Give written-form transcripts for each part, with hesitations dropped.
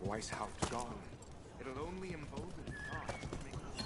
Weishaupt gone. It'll only embolden the cause to make us.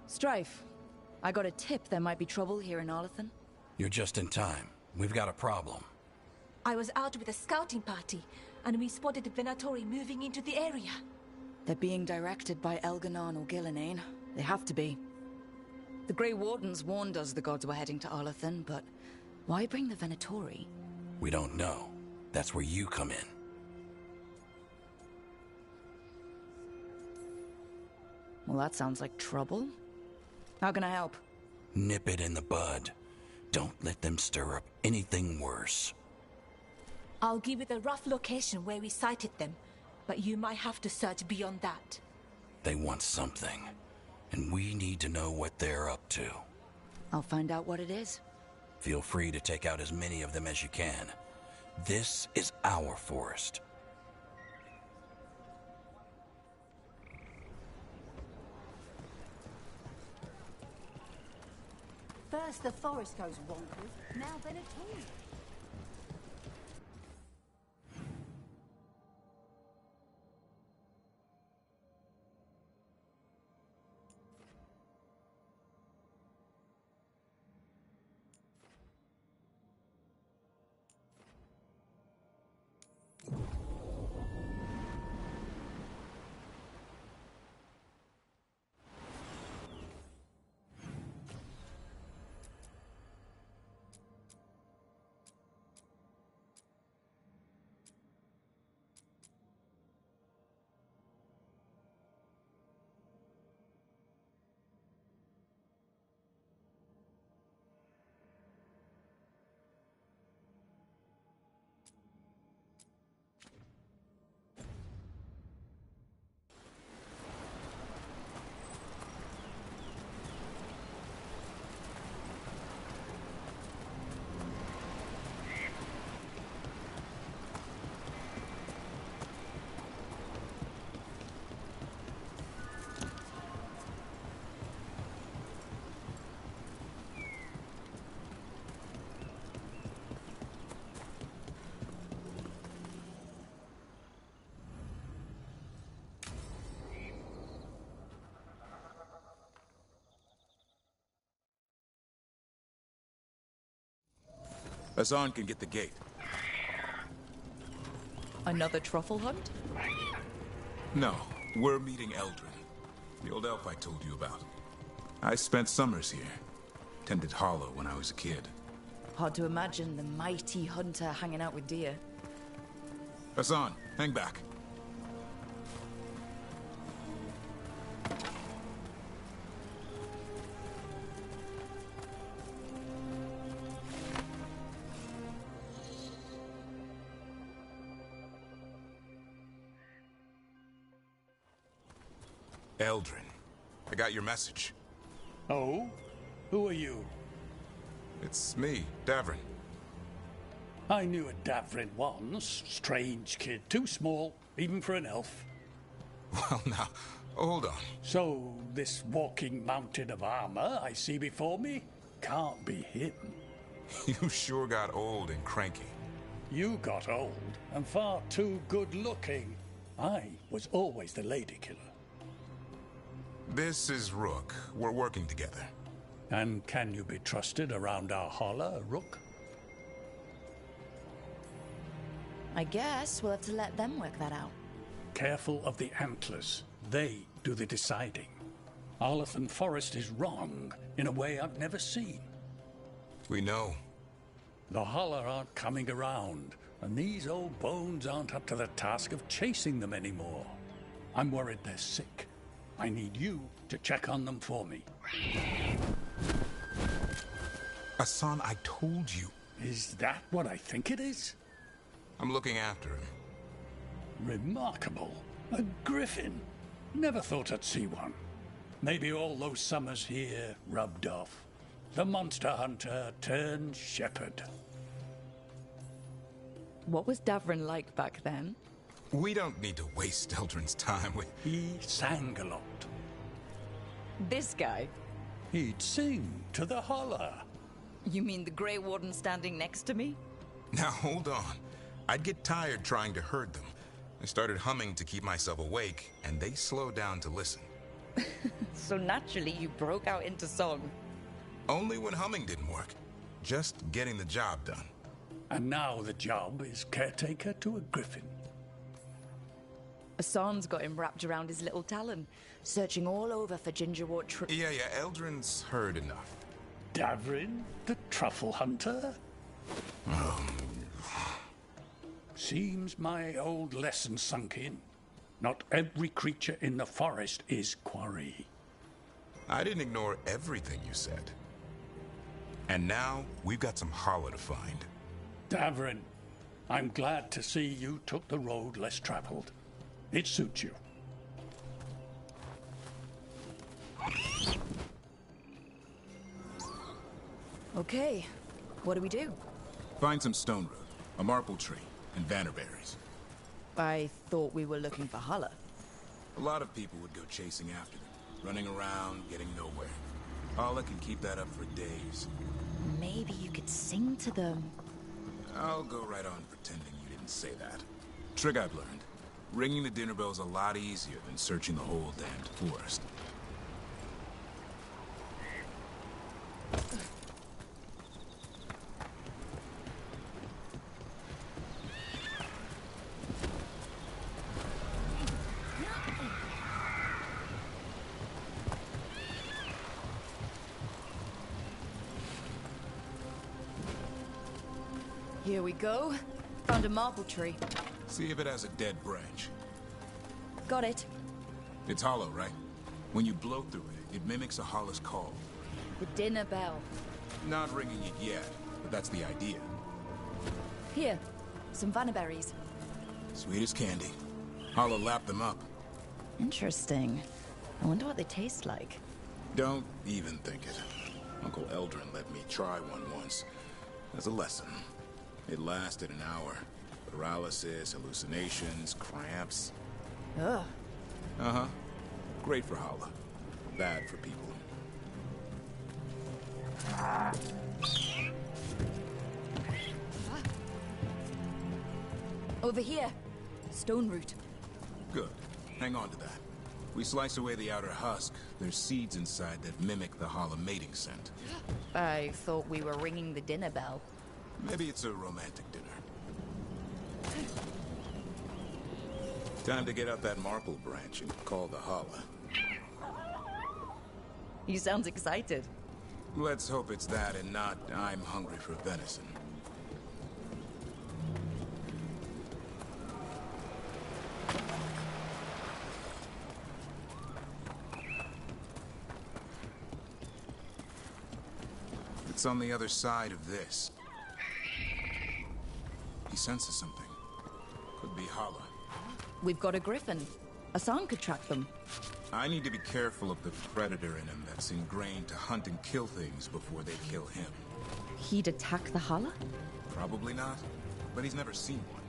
Strife, I got a tip there might be trouble here in Arlathan. You're just in time. We've got a problem. I was out with a scouting party, and we spotted the Venatori moving into the area. They're being directed by Elganon or Gillenane. They have to be. The Grey Wardens warned us the gods were heading to Arlathan, but why bring the Venatori? We don't know. That's where you come in. Well, that sounds like trouble. How can I help? Nip it in the bud. Don't let them stir up anything worse. I'll give you the rough location where we sighted them, but you might have to search beyond that. They want something, and we need to know what they're up to. I'll find out what it is. Feel free to take out as many of them as you can. This is our forest. First the forest goes wonkers, now Venatori. Hassan can get the gate. Another truffle hunt? No, we're meeting Eldrin, the old elf I told you about. I spent summers here. Tended Hollow when I was a kid. Hard to imagine the mighty hunter hanging out with deer. Hassan, hang back. Eldrin, I got your message. Oh? Who are you? It's me, Davrin. I knew a Davrin once. Strange kid. Too small, even for an elf. Well, now, hold on. So, this walking mountain of armor I see before me can't be him. You sure got old and cranky. You got old and far too good looking. I was always the lady killer. This is Rook. We're working together. And can you be trusted around our holler, Rook? I guess we'll have to let them work that out. Careful of the antlers. They do the deciding. Arlathan Forest is wrong in a way I've never seen. We know. The holler aren't coming around, and these old bones aren't up to the task of chasing them anymore. I'm worried they're sick. I need you to check on them for me. Hassan, I told you. Is that what I think it is? I'm looking after him. Remarkable. A griffin. Never thought I'd see one. Maybe all those summers here rubbed off. The monster hunter turned shepherd. What was Davrin like back then? We don't need to waste Eldrin's time with... He sang a lot. This guy? He'd sing to the holler. You mean the Grey Warden standing next to me? Now, hold on. I'd get tired trying to herd them. I started humming to keep myself awake, and they slowed down to listen. So naturally, you broke out into song. Only when humming didn't work. Just getting the job done. And now the job is caretaker to a griffin. Hassan's got him wrapped around his little talon, searching all over for gingerwort Yeah, Eldrin's heard enough. Davrin, the truffle hunter? Seems my old lesson sunk in. Not every creature in the forest is quarry. I didn't ignore everything you said. And now, we've got some hollow to find. Davrin, I'm glad to see you took the road less traveled. It suits you. Okay, what do we do? Find some stone root, a marple tree, and vannerberries. I thought we were looking for Hala. A lot of people would go chasing after them, running around, getting nowhere. Hala can keep that up for days. Maybe you could sing to them. I'll go right on pretending you didn't say that. Trick I've learned. Ringing the dinner bell's a lot easier than searching the whole damned forest. Here we go. Found a marble tree. See if it has a dead branch. Got it. It's hollow, right? When you blow through it, it mimics a hollow's call. The dinner bell. Not ringing it yet, but that's the idea. Here, some vannerberries. Sweet as candy. Hollow lapped them up. Interesting. I wonder what they taste like. Don't even think it. Uncle Eldrin let me try one once. As a lesson. It lasted an hour. Paralysis, hallucinations, cramps. Ugh. Uh-huh. Great for Hala. Bad for people. Over here. Stone root. Good. Hang on to that. We slice away the outer husk. There's seeds inside that mimic the Hala mating scent. I thought we were ringing the dinner bell. Maybe it's a romantic dinner. Time to get out that marple branch and call the Hala. He sounds excited. Let's hope it's that and not I'm hungry for venison. It's on the other side of this. He senses something. Could be Hala. We've got a griffin. Hassan could track them. I need to be careful of the predator in him that's ingrained to hunt and kill things before they kill him. He'd attack the Hala? Probably not, but he's never seen one.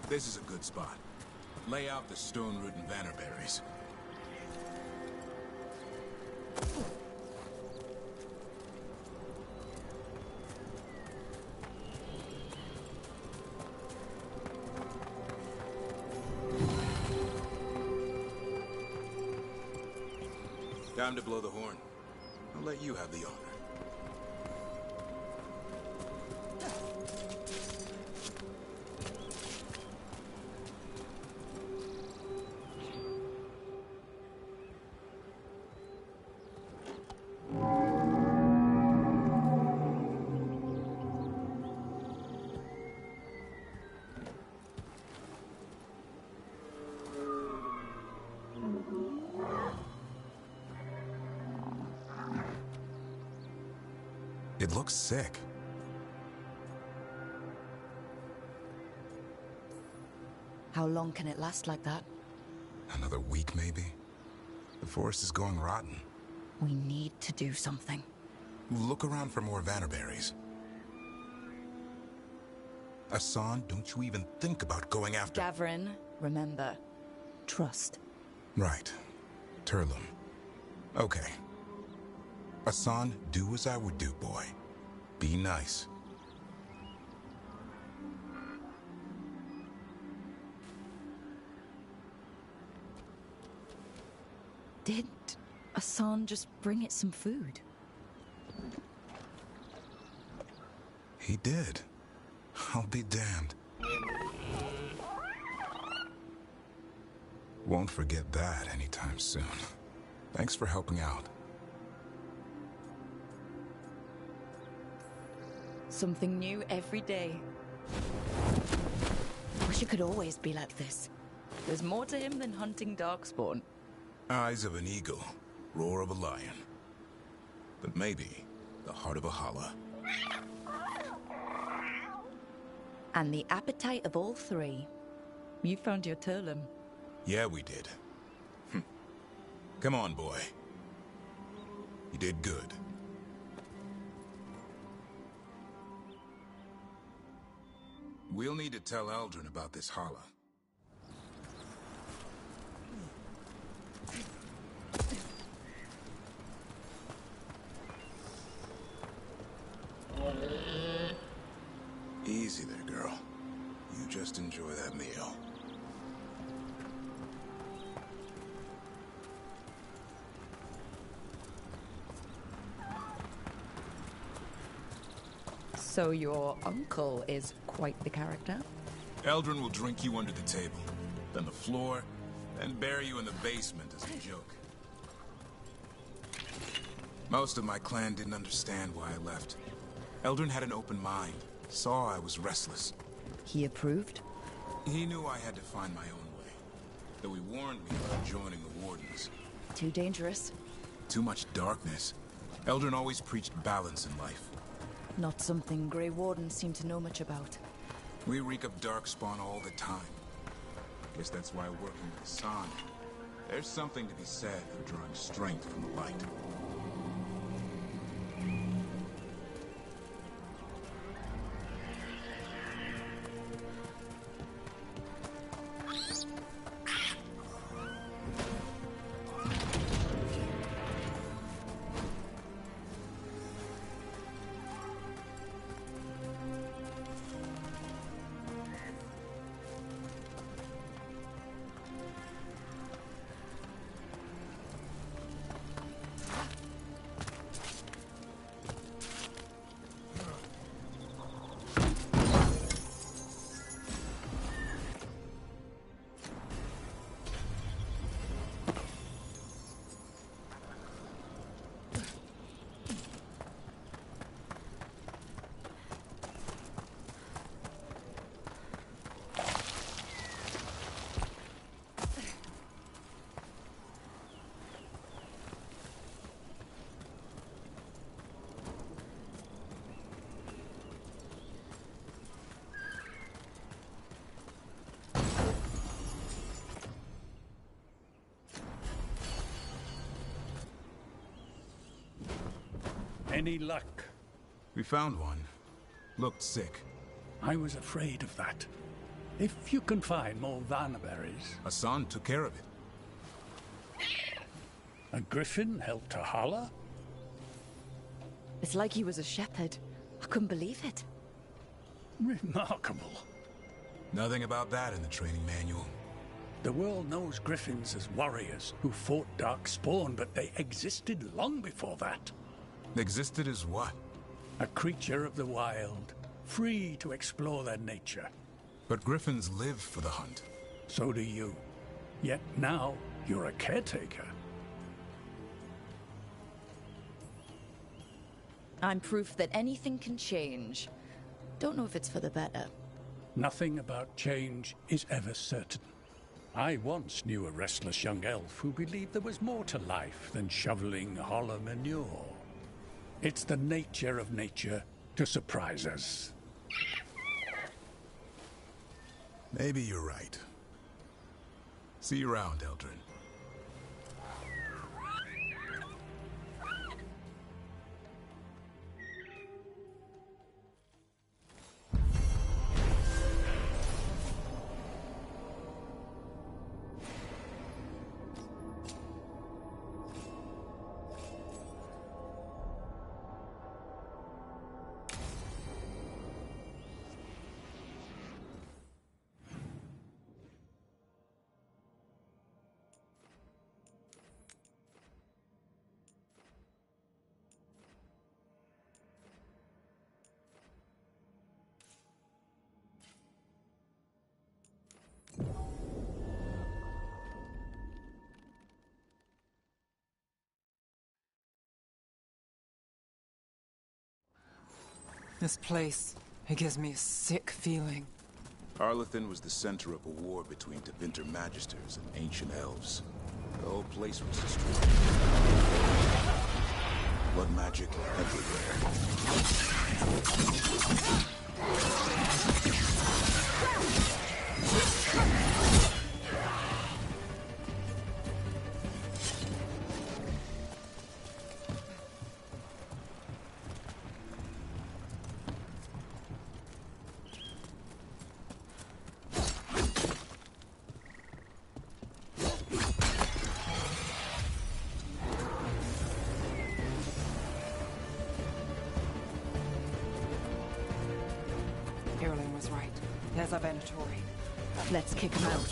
This is a good spot. Lay out the stone root and vannerberries. Time to blow the horn. I'll let you have the honor. It looks sick. How long can it last like that? Another week, maybe? The forest is going rotten. We need to do something. Look around for more vannerberries. Asan, don't you even think about going after... Gavrin, remember, trust. Right. Turlum. Okay. Asan, do as I would do, boy. Be nice. Did Asan just bring it some food? He did. I'll be damned. Won't forget that anytime soon. Thanks for helping out. Something new every day. Wish it could always be like this. There's more to him than hunting darkspawn. Eyes of an eagle, roar of a lion. But maybe the heart of a holla. And the appetite of all three. You found your Turlum. Yeah, we did. Come on, boy. You did good. We'll need to tell Eldrin about this holla. Easy there, girl. You just enjoy that meal. So your uncle is quite the character? Eldrin will drink you under the table, then the floor, then bury you in the basement as a joke. Most of my clan didn't understand why I left. Eldrin had an open mind, saw I was restless. He approved? He knew I had to find my own way, though he warned me about joining the Wardens. Too dangerous? Too much darkness. Eldrin always preached balance in life. Not something Grey Wardens seem to know much about. We reek of darkspawn all the time. Guess that's why working with Asan, there's something to be said for drawing strength from the light. Any luck? We found one. Looked sick. I was afraid of that. If you can find more vannerberries. Asan took care of it. A griffin helped to holler? It's like he was a shepherd. I couldn't believe it. Remarkable. Nothing about that in the training manual. The world knows griffins as warriors who fought darkspawn, but they existed long before that. Existed as what? A creature of the wild, free to explore their nature. But griffins live for the hunt. So do you. Yet now, you're a caretaker. I'm proof that anything can change. Don't know if it's for the better. Nothing about change is ever certain. I once knew a restless young elf who believed there was more to life than shoveling hollow manure. It's the nature of nature to surprise us. Maybe you're right. See you around, Eldrin. This place, it gives me a sick feeling. Arlathan was the center of a war between Tevinter Magisters and ancient elves. The whole place was destroyed. Blood magic everywhere. Erling was right. There's a Venatori. Let's kick him out.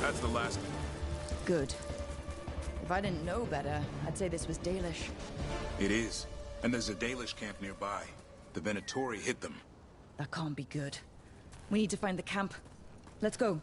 That's the last. Good. If I didn't know better, I'd say this was Dalish. It is. And there's a Dalish camp nearby. The Venatori hit them. That can't be good. We need to find the camp. Let's go.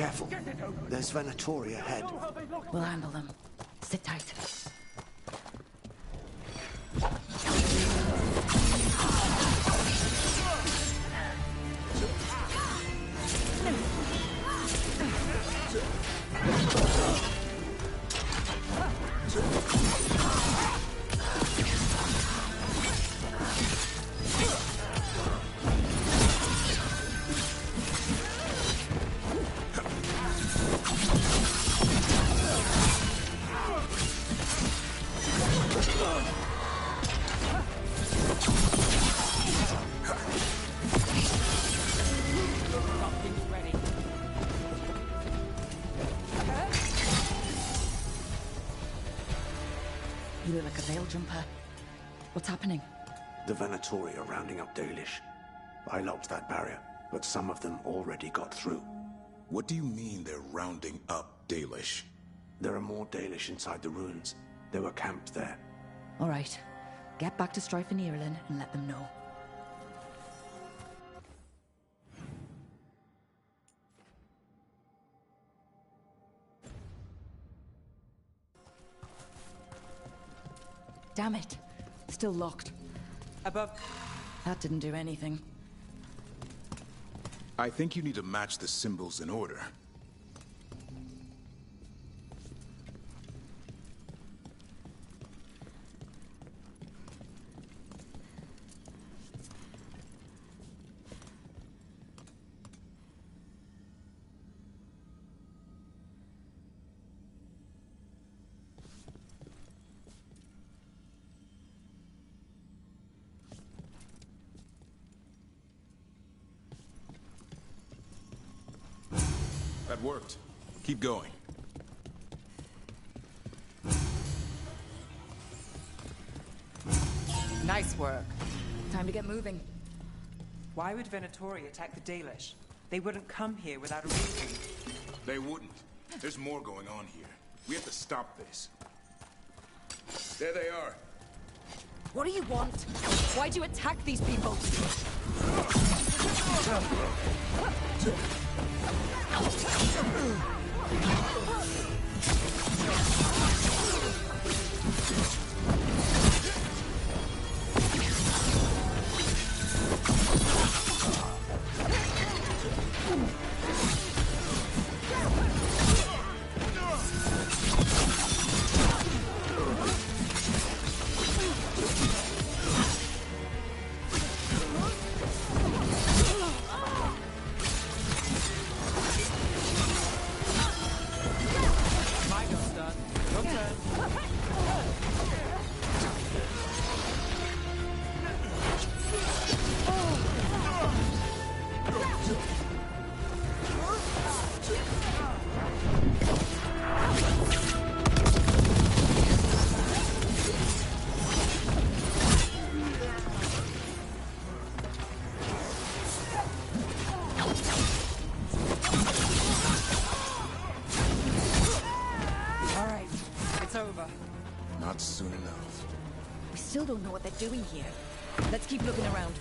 Careful. There's Venatori ahead. We'll handle them. Sit tight. You look like a veil jumper. What's happening? The Venatori are rounding up Dalish. I locked that barrier, but some of them already got through. What do you mean they're rounding up Dalish? There are more Dalish inside the ruins. They were camped there. All right. Get back to Strife and Ireland and let them know. Damn it. Still locked. Above. That didn't do anything. I think you need to match the symbols in order. That worked. Keep going. Nice work. Time to get moving. Why would Venatori attack the Dalish? They wouldn't come here without a reason. They wouldn't. There's more going on here. We have to stop this. There they are. What do you want? Why do you attack these people? Not soon enough. We still don't know what they're doing here. Let's keep looking around.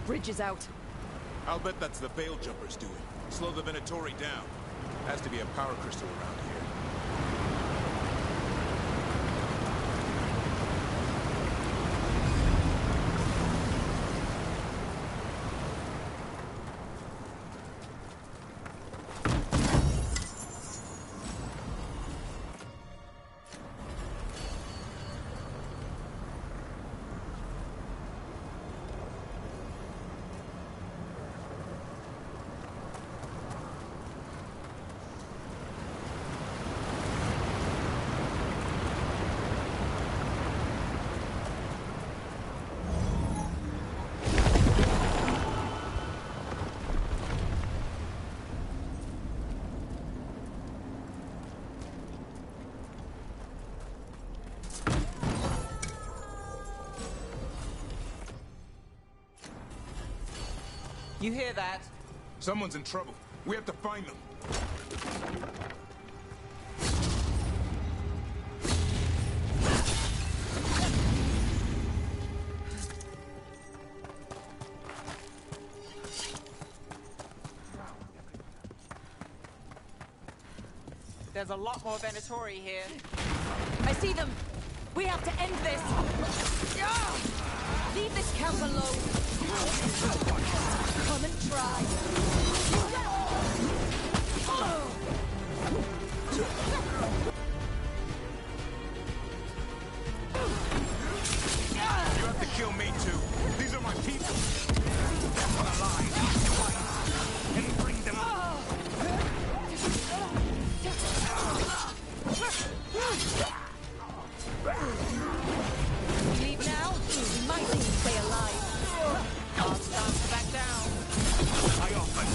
bridge is out. I'll bet that's the Veil Jumpers doing. Slow the Venatori down. Has to be a power crystal around here. You hear that? Someone's in trouble. We have to find them. There's a lot more Venatori here. I see them. We have to end this. Leave this camp alone. Come and try. You have to kill me too. These are my people. Death on a line. Fight and bring them up. Leave now? We might even stay alive. I'll start to back down. I offer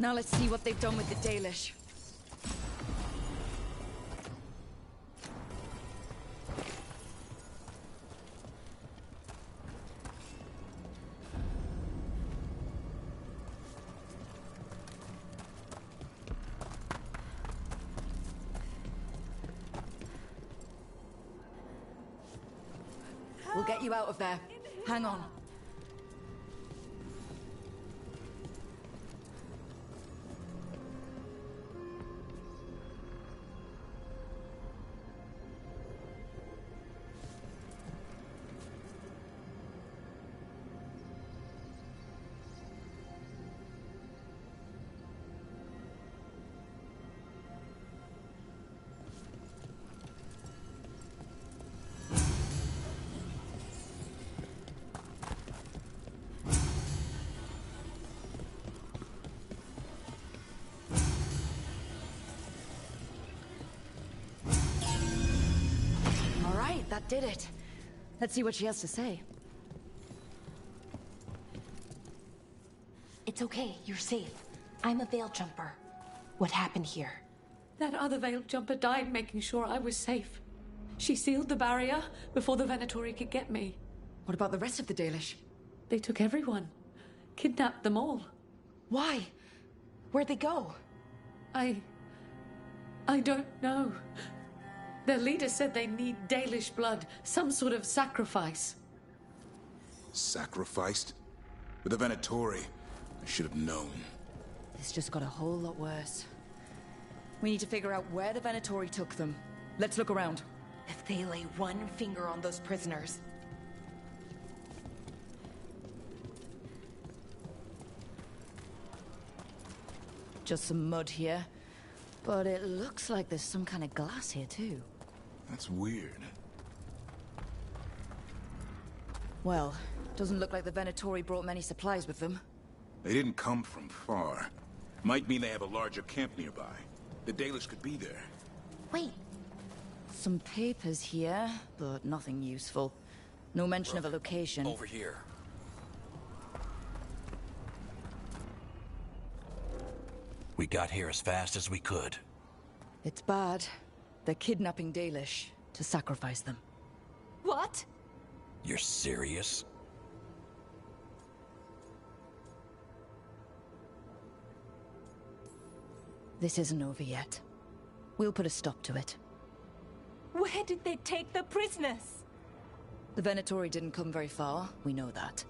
Now let's see what they've done with the Dalish. We'll get you out of there. Hang on. That did it. Let's see what she has to say. It's okay, you're safe. I'm a veil jumper. What happened here? That other veil jumper died making sure I was safe. She sealed the barrier before the Venatori could get me. What about the rest of the Dalish? They took everyone. Kidnapped them all. Why? Where'd they go? I don't know. Their leader said they need Dalish blood, some sort of sacrifice. Sacrificed? With the Venatori, I should have known. This just got a whole lot worse. We need to figure out where the Venatori took them. Let's look around. If they lay one finger on those prisoners... Just some mud here. But it looks like there's some kind of glass here, too. That's weird. Well, doesn't look like the Venatori brought many supplies with them. They didn't come from far. Might mean they have a larger camp nearby. The Dalish could be there. Wait. Some papers here, but nothing useful. No mention of a location. Over here. We got here as fast as we could. It's bad. They're kidnapping Dalish to sacrifice them. What? You're serious? This isn't over yet. We'll put a stop to it. Where did they take the prisoners? The Venatori didn't come very far, we know that.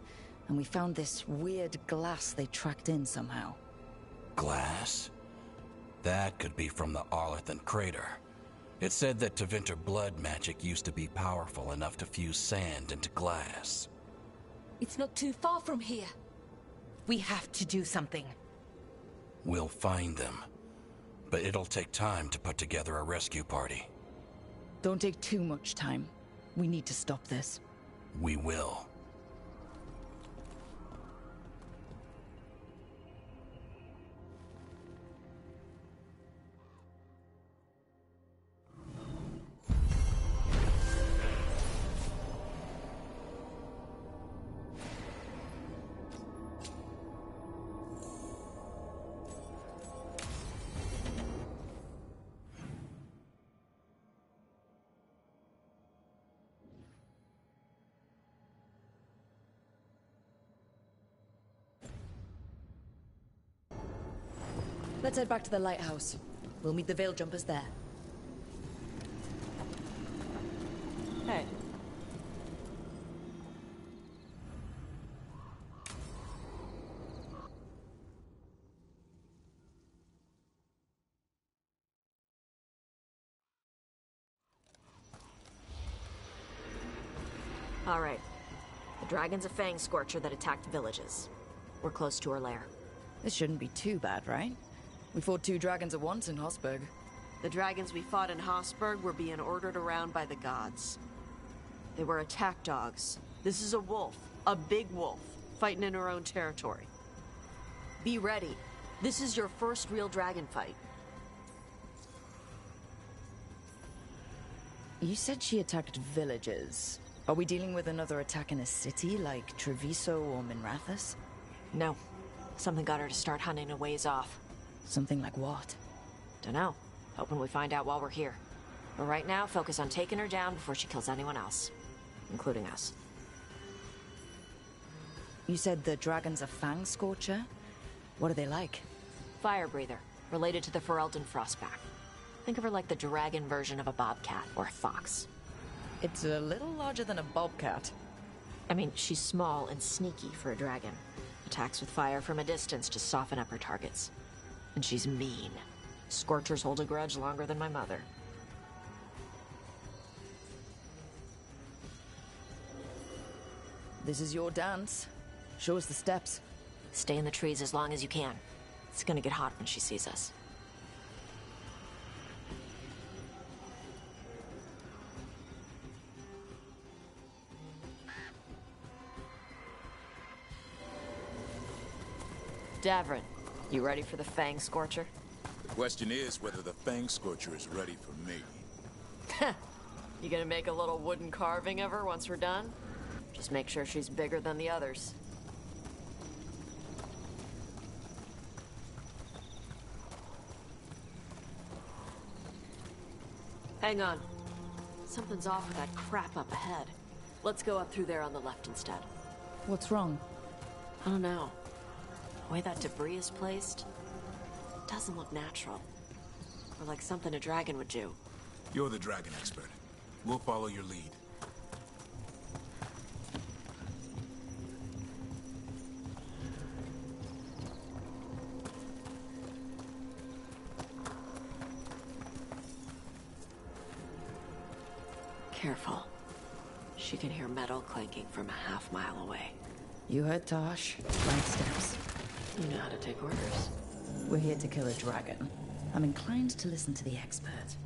And we found this weird glass they tracked in somehow. Glass? That could be from the Arlathan crater. It said that Tevinter blood magic used to be powerful enough to fuse sand into glass. It's not too far from here. We have to do something. We'll find them. But it'll take time to put together a rescue party. Don't take too much time. We need to stop this. We will. Let's head back to the lighthouse. We'll meet the Veil Jumpers there. Hey. All right. The dragon's a fang scorcher that attacked villages. We're close to her lair. This shouldn't be too bad, right? We fought 2 dragons at once in Hosberg. The dragons we fought in Hosberg were being ordered around by the gods. They were attack dogs. This is a wolf, a big wolf, fighting in her own territory. Be ready. This is your first real dragon fight. You said she attacked villages. Are we dealing with another attack in a city like Treviso or Minrathous? No. Something got her to start hunting a ways off. Something like what? Dunno. Hoping we find out while we're here. But right now, focus on taking her down before she kills anyone else. Including us. You said the dragon's a fang scorcher? What are they like? Fire breather, related to the Ferelden Frostback. Think of her like the dragon version of a bobcat or a fox. It's a little larger than a bobcat. I mean, she's small and sneaky for a dragon. Attacks with fire from a distance to soften up her targets. And she's mean. Scorchers hold a grudge longer than my mother. This is your dance. Show us the steps. Stay in the trees as long as you can. It's gonna get hot when she sees us. Davrin, you ready for the Fang Scorcher? The question is whether the Fang Scorcher is ready for me. You gonna make a little wooden carving of her once we're done? Just make sure she's bigger than the others. Hang on. Something's off with that crap up ahead. Let's go up through there on the left instead. What's wrong? I don't know. The way that debris is placed, doesn't look natural. Or like something a dragon would do. You're the dragon expert. We'll follow your lead. Careful. She can hear metal clanking from a half-mile away. You heard Tosh. Right steps. You know how to take orders. We're here to kill a dragon. I'm inclined to listen to the expert.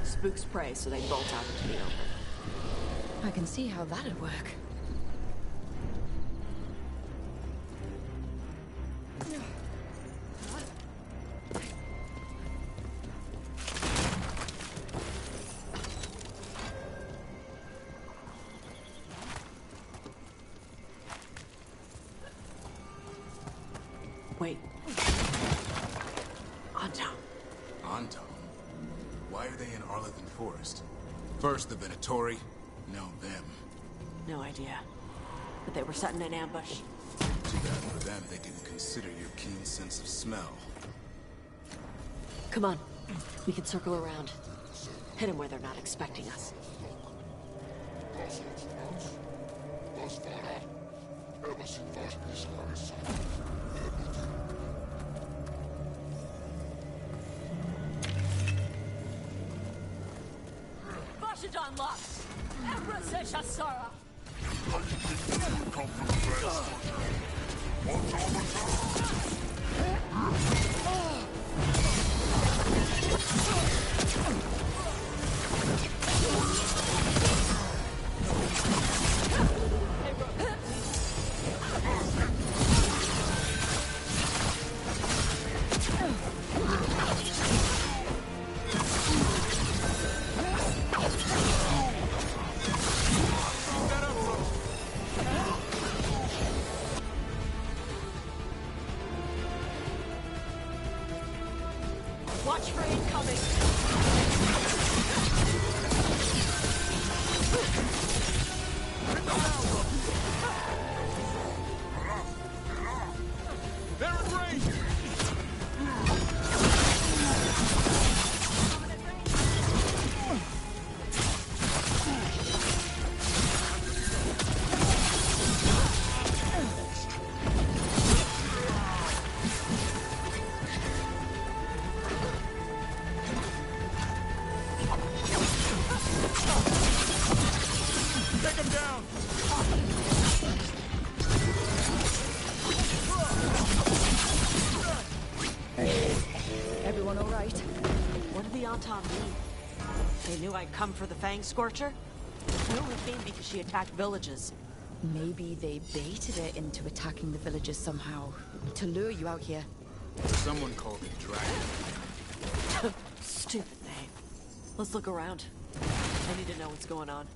Spooks prey, so they bolt out into the open. I can see how that'd work. Wait. Anton. Anton? Why are they in Arlithan Forest? First the Venatori, now them. No idea. But they were setting an ambush. Too bad for them they didn't consider your keen sense of smell. Come on. We can circle around. Hit them where they're not expecting us. Bashadon locked! Emperor Shasara! down! Everyone all right? What did the Anton mean? They knew I'd come for the Fang Scorcher? They only came because she attacked villages. Maybe they baited it into attacking the villagers somehow, to lure you out here. Someone called it dragon. Stupid thing. Let's look around. I need to know what's going on.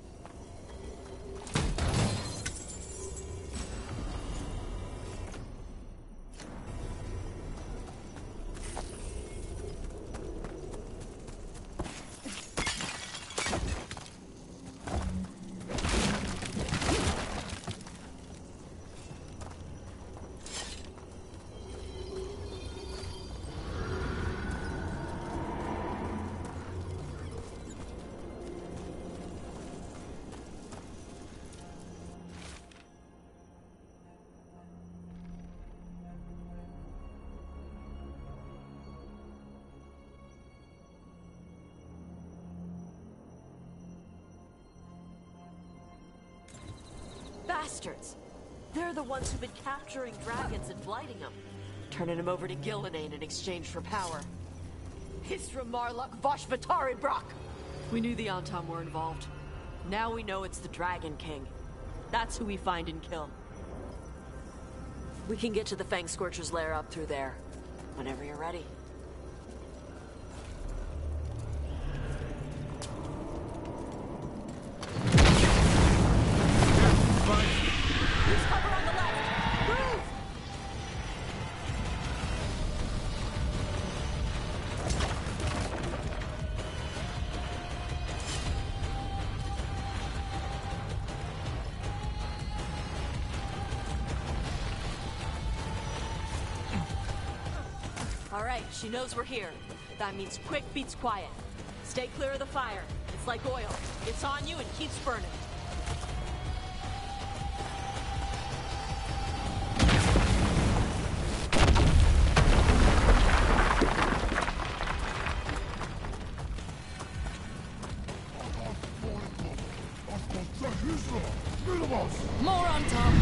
Bastards! They're the ones who've been capturing dragons and blighting them. Turning them over to Gillenane in exchange for power. Hisra Marluk Voshvatari Brock! We knew the Anton were involved. Now we know it's the Dragon King. That's who we find and kill. We can get to the Fang Scorcher's lair up through there. Whenever you're ready. Use cover on the left! Move! All right, she knows we're here. That means quick beats quiet. Stay clear of the fire. It's like oil. It's on you and keeps burning. More on top!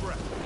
breath.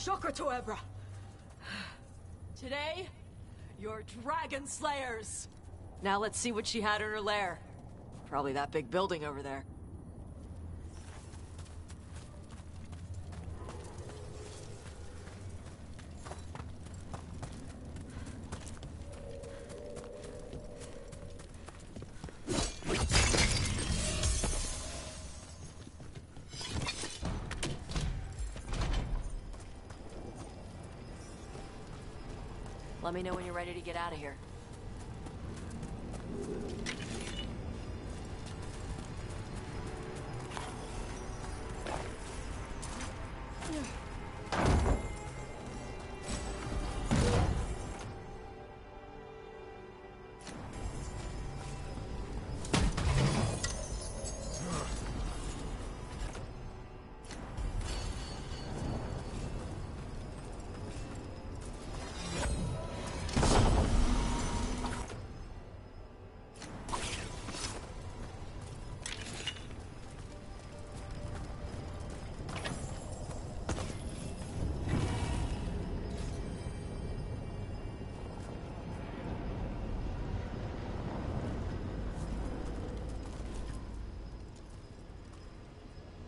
Shokra Toebra. Today, you're dragon slayers. Now let's see what she had in her lair. Probably that big building over there. Let me know when you're ready to get out of here.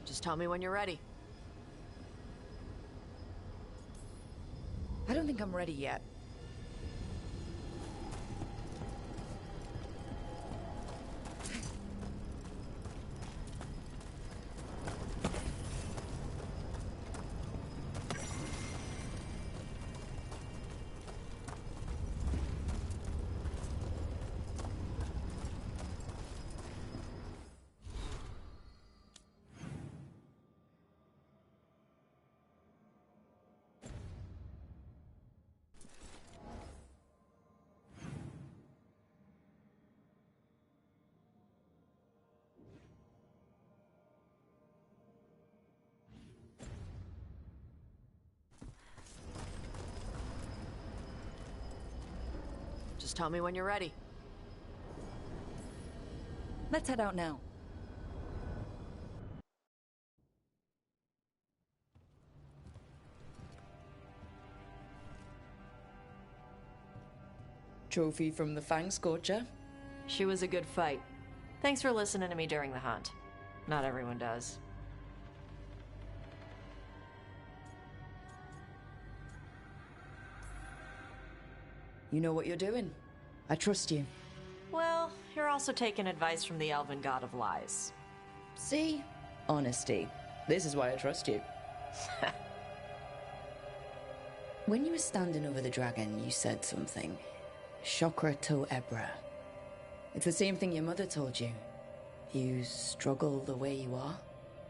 Just tell me when you're ready. I don't think I'm ready yet. Just tell me when you're ready. Let's head out now. Trophy from the Fang Scorcher. She was a good fight. Thanks for listening to me during the hunt. Not everyone does. You know what you're doing. I trust you. Well, you're also taking advice from the elven god of lies. See? Honesty. This is why I trust you. When you were standing over the dragon, you said something. Chakra to Ebra. It's the same thing your mother told you. You struggle the way you are.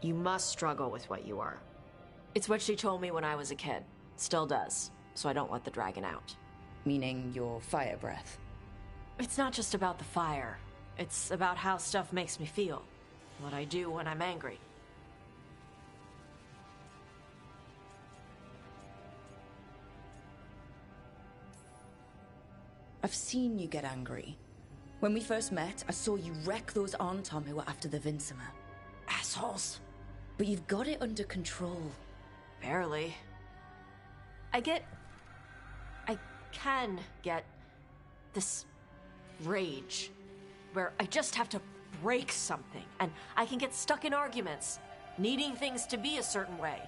You must struggle with what you are. It's what she told me when I was a kid. Still does. So I don't let the dragon out. Meaning your fire breath. It's not just about the fire. It's about how stuff makes me feel. What I do when I'm angry. I've seen you get angry. When we first met, I saw you wreck those Arntom who were after the Vincimer. Assholes. But you've got it under control. Barely. I can get this rage where I just have to break something and I can get stuck in arguments, needing things to be a certain way.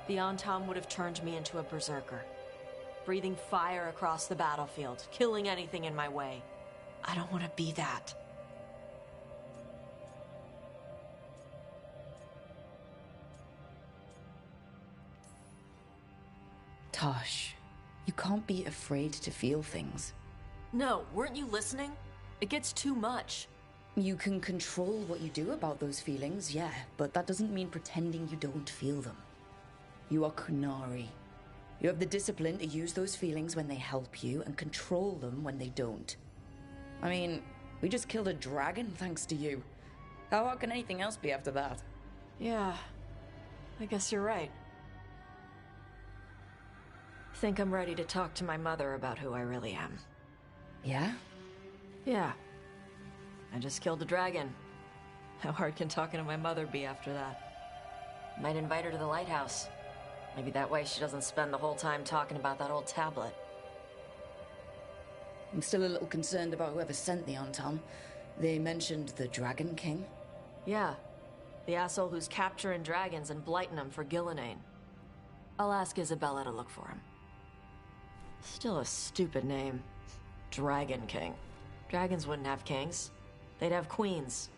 The Antom would have turned me into a berserker, breathing fire across the battlefield, killing anything in my way. I don't want to be that. Tosh, you can't be afraid to feel things. No, weren't you listening? It gets too much. You can control what you do about those feelings, yeah, but that doesn't mean pretending you don't feel them. You are Kunari. You have the discipline to use those feelings when they help you and control them when they don't. I mean, we just killed a dragon thanks to you. How hard can anything else be after that? Yeah, I guess you're right. Think I'm ready to talk to my mother about who I really am. Yeah? Yeah. I just killed a dragon. How hard can talking to my mother be after that? Might invite her to the lighthouse. Maybe that way she doesn't spend the whole time talking about that old tablet. I'm still a little concerned about whoever sent the Antom. They mentioned the Dragon King. Yeah. The asshole who's capturing dragons and blighting them for Gillinane. I'll ask Isabella to look for him. Still a stupid name. Dragon King. Dragons wouldn't have kings. They'd have queens.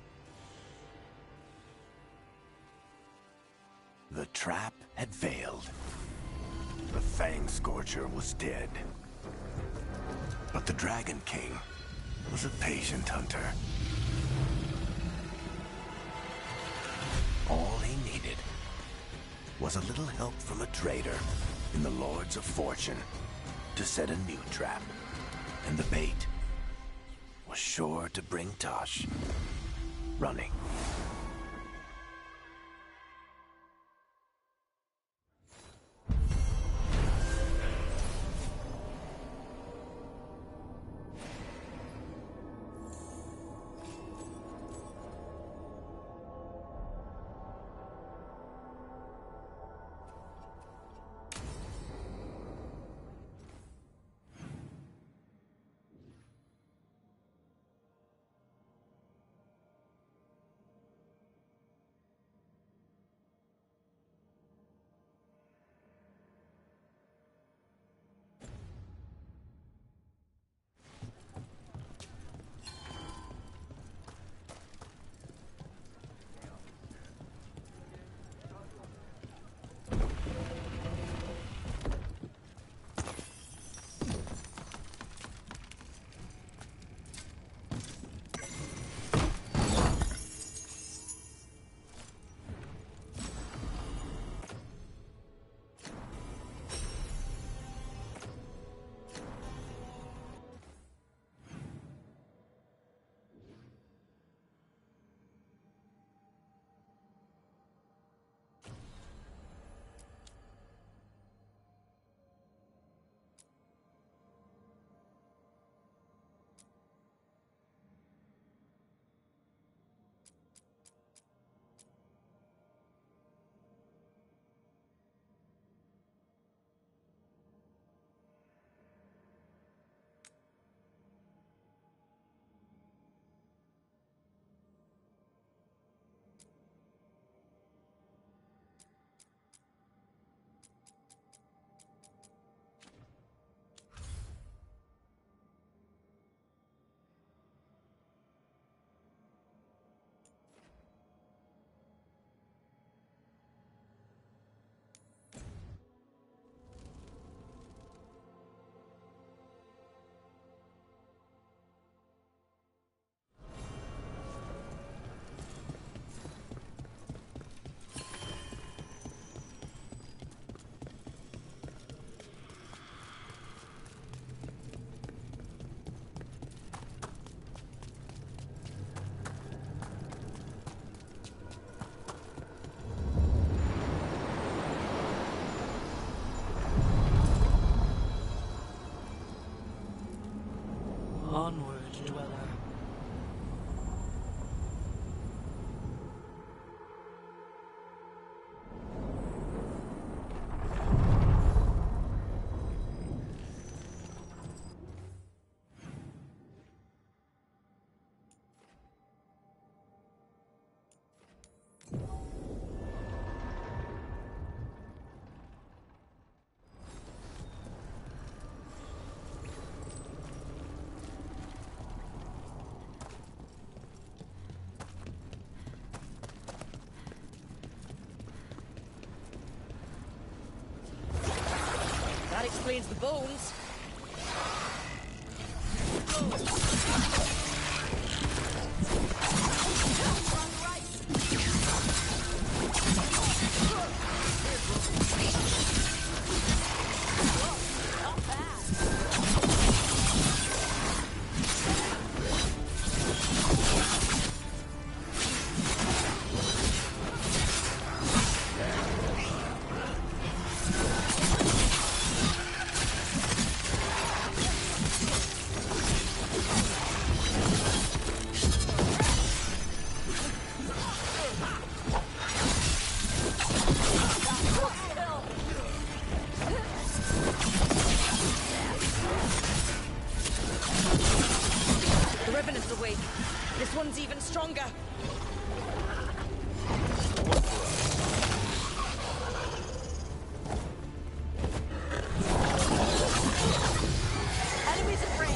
The trap had failed. The Fang Scorcher was dead. But the Dragon King was a patient hunter. All he needed was a little help from a trader in the Lords of Fortune to set a new trap. And the bait was sure to bring Tosh running. Dweller. That explains the bones. The Revenant's awake. This one's even stronger. Enemies at range.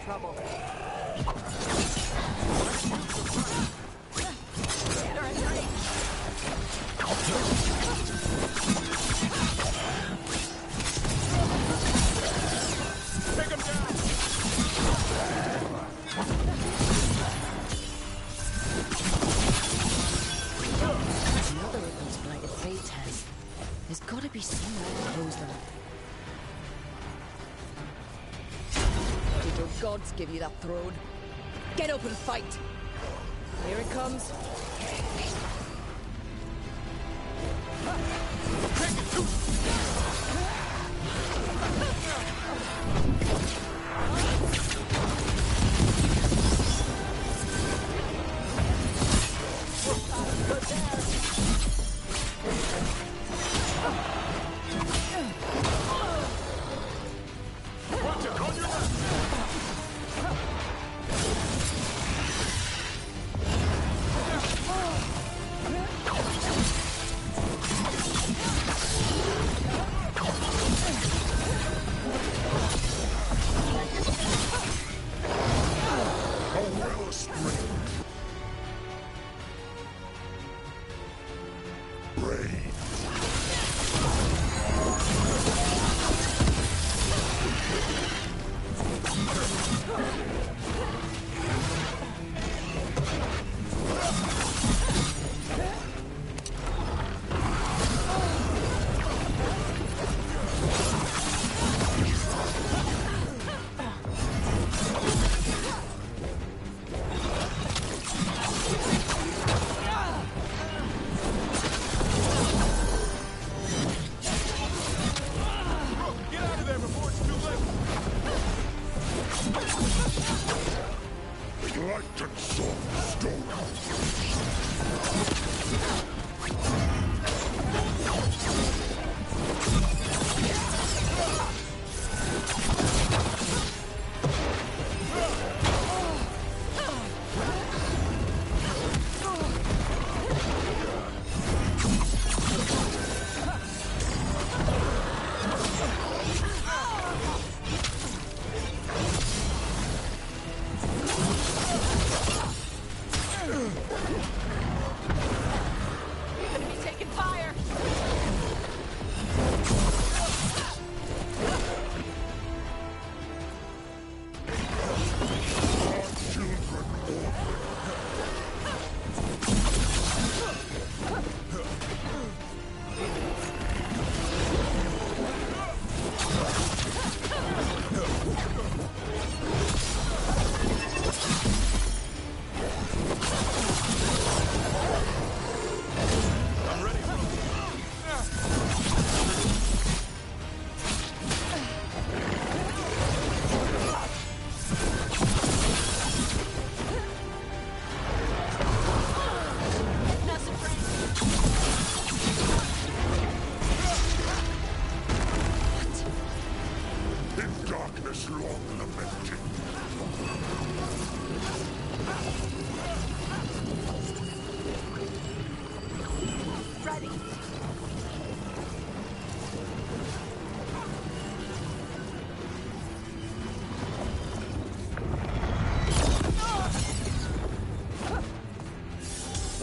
Trouble. gods give you that throne. Get up and fight! Here it comes.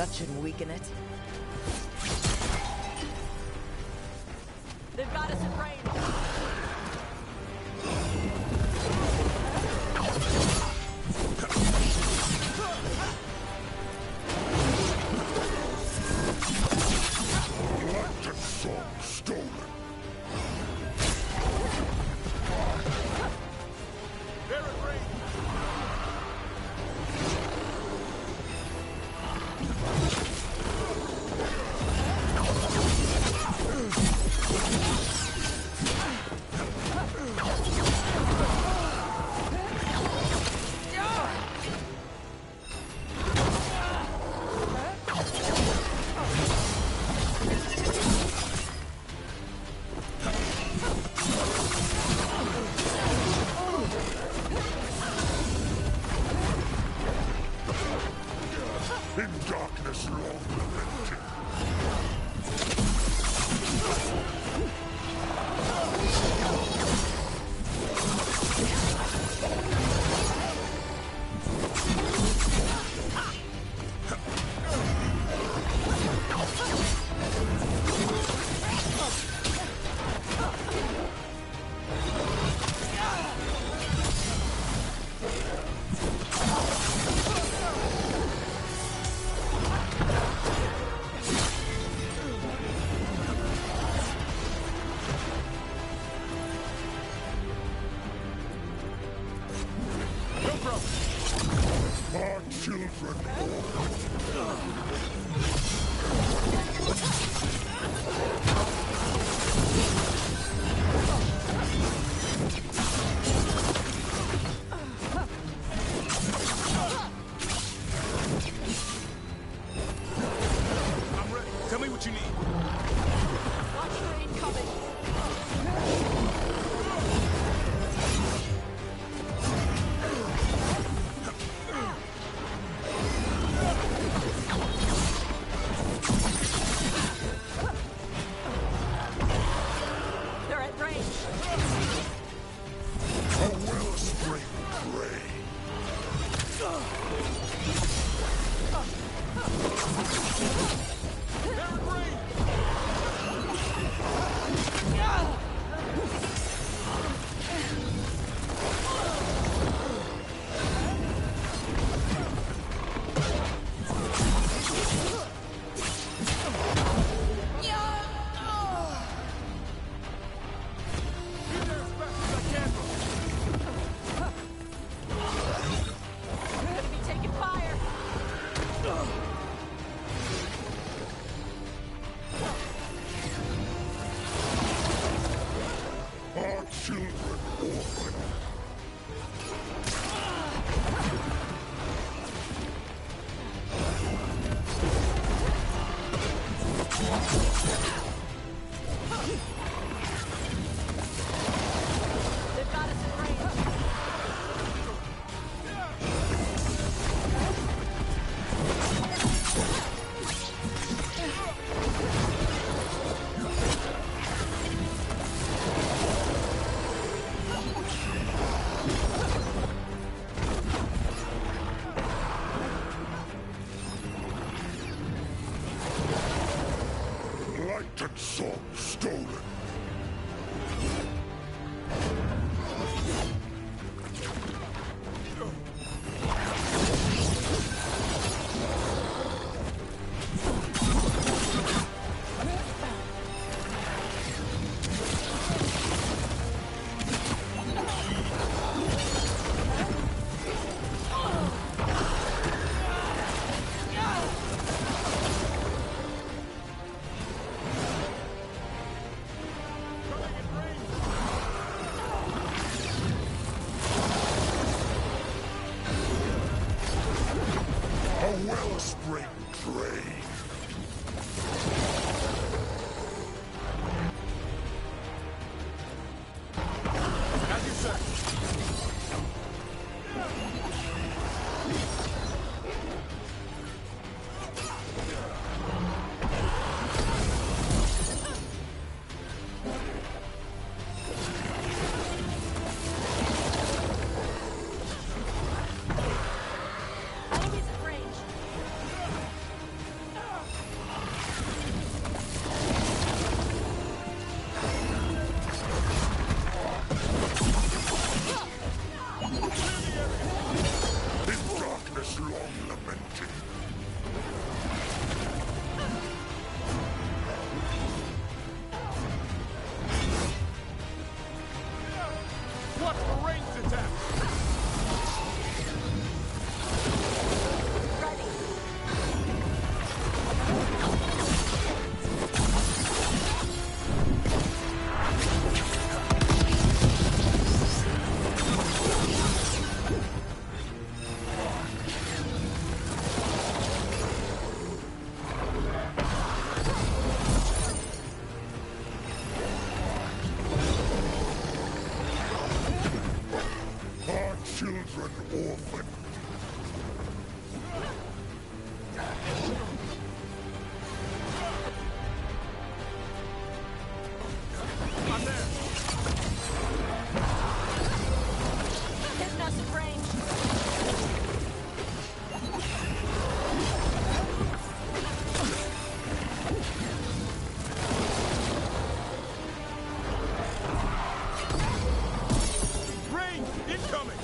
That should weaken it. They've got us in range. I'm ready. Tell me what you need. Watch for incoming. They're at range. A wellspring prey. Enemy taking fire. Our children orphan. They've got us in range. Light and song stolen. A wellspring prey. As you say. Enemies at range. In darkness long lamented. Watch for ranged attack. Our children orphan. I'm there. Hitting us at range. Range incoming.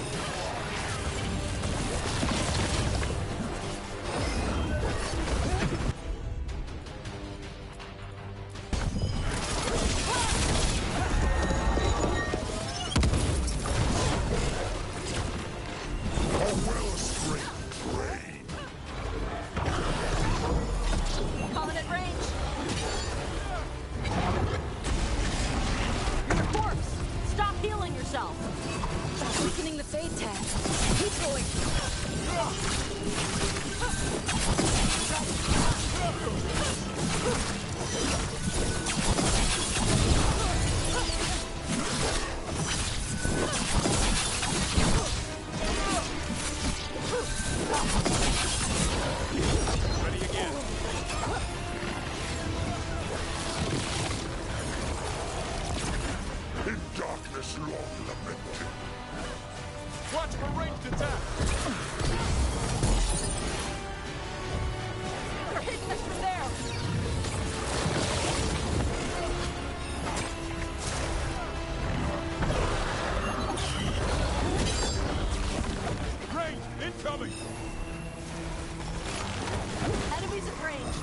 yourself. Weakening the Fade tag. Keep going. Ready again. In darkness long lamented. Watch for ranged attack. They're hitting us from there. Range incoming. Enemies at range.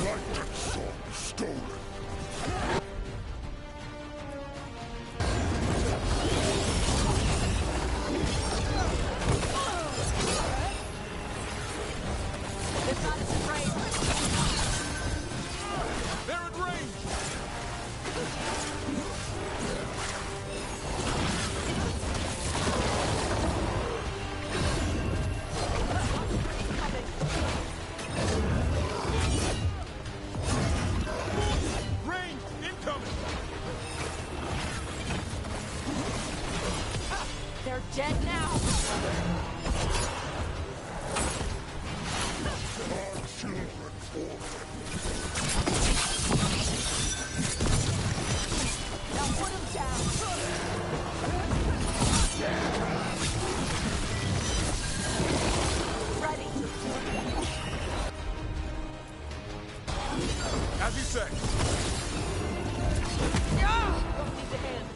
Light and sword stolen. They've got us at range. They're at range. Range incoming. They're dead now. Our children orphaned. Now put them down. Ready. As you say. Don't need the hand.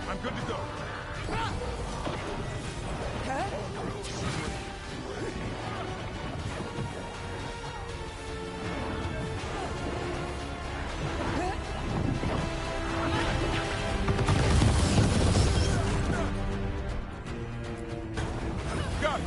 I'm good to go. Got it.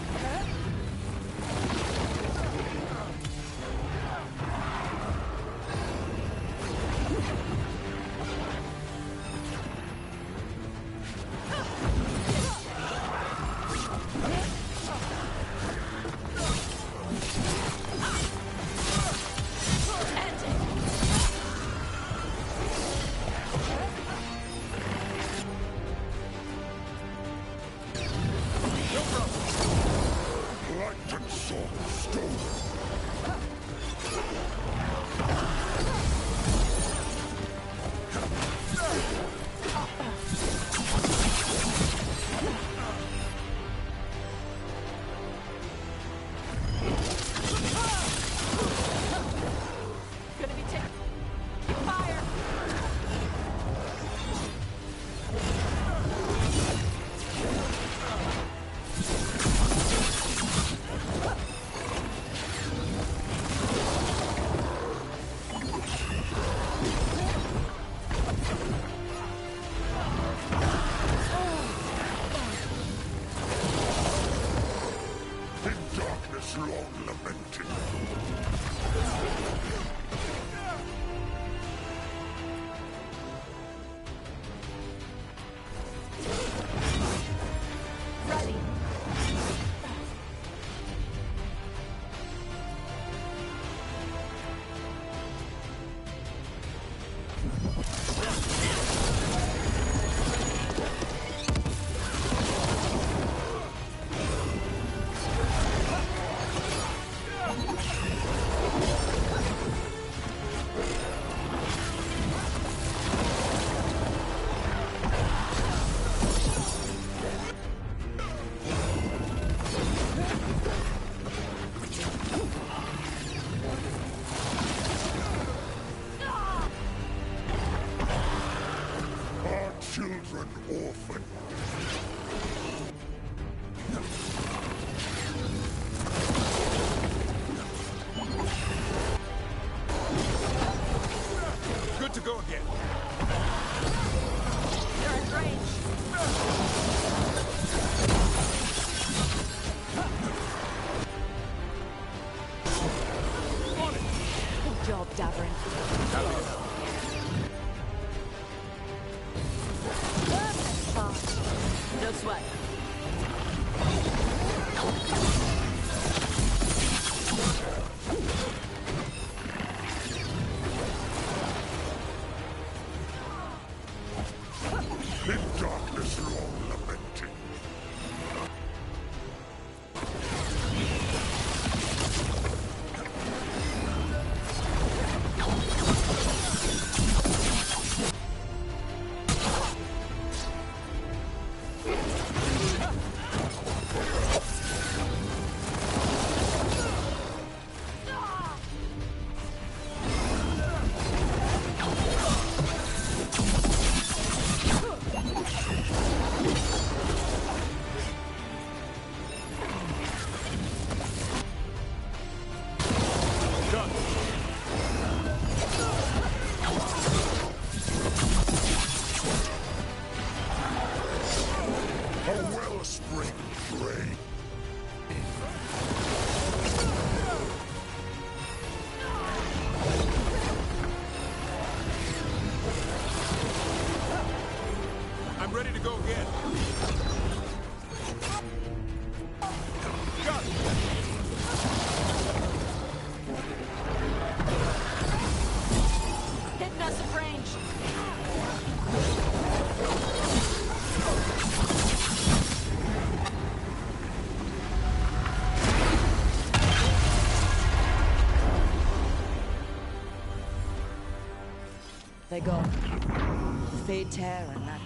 Light and sword stolen. Gonna be taking fire. In darkness long lamented. Ready. children orphaned. Good to go again. You're in range. Good job, Davrin. No sweat. In darkness long lamenting. A wellspring flame. I'm ready to go again. Got it. Hitting us at range. They're gone. The Fade Tear and that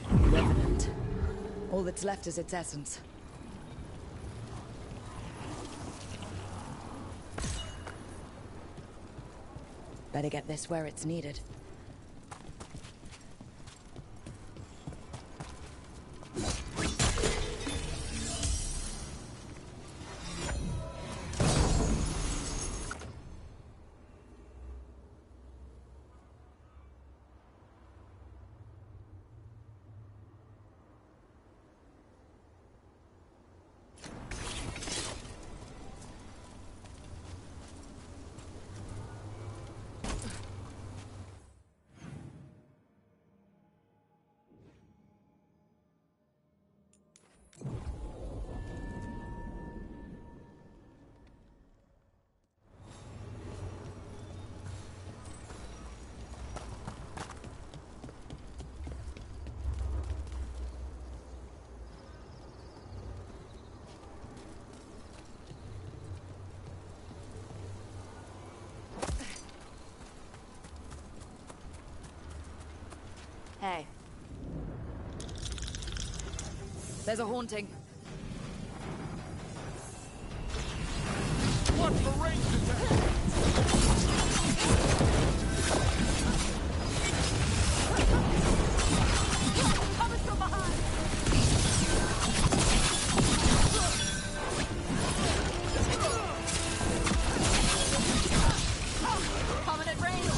Revenant. All that's left is its essence. Better get this where it's needed. Hey. There's a haunting. Watch for ranged attack. Coming from behind. Coming at range.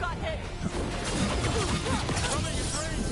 Got hit. Coming at range.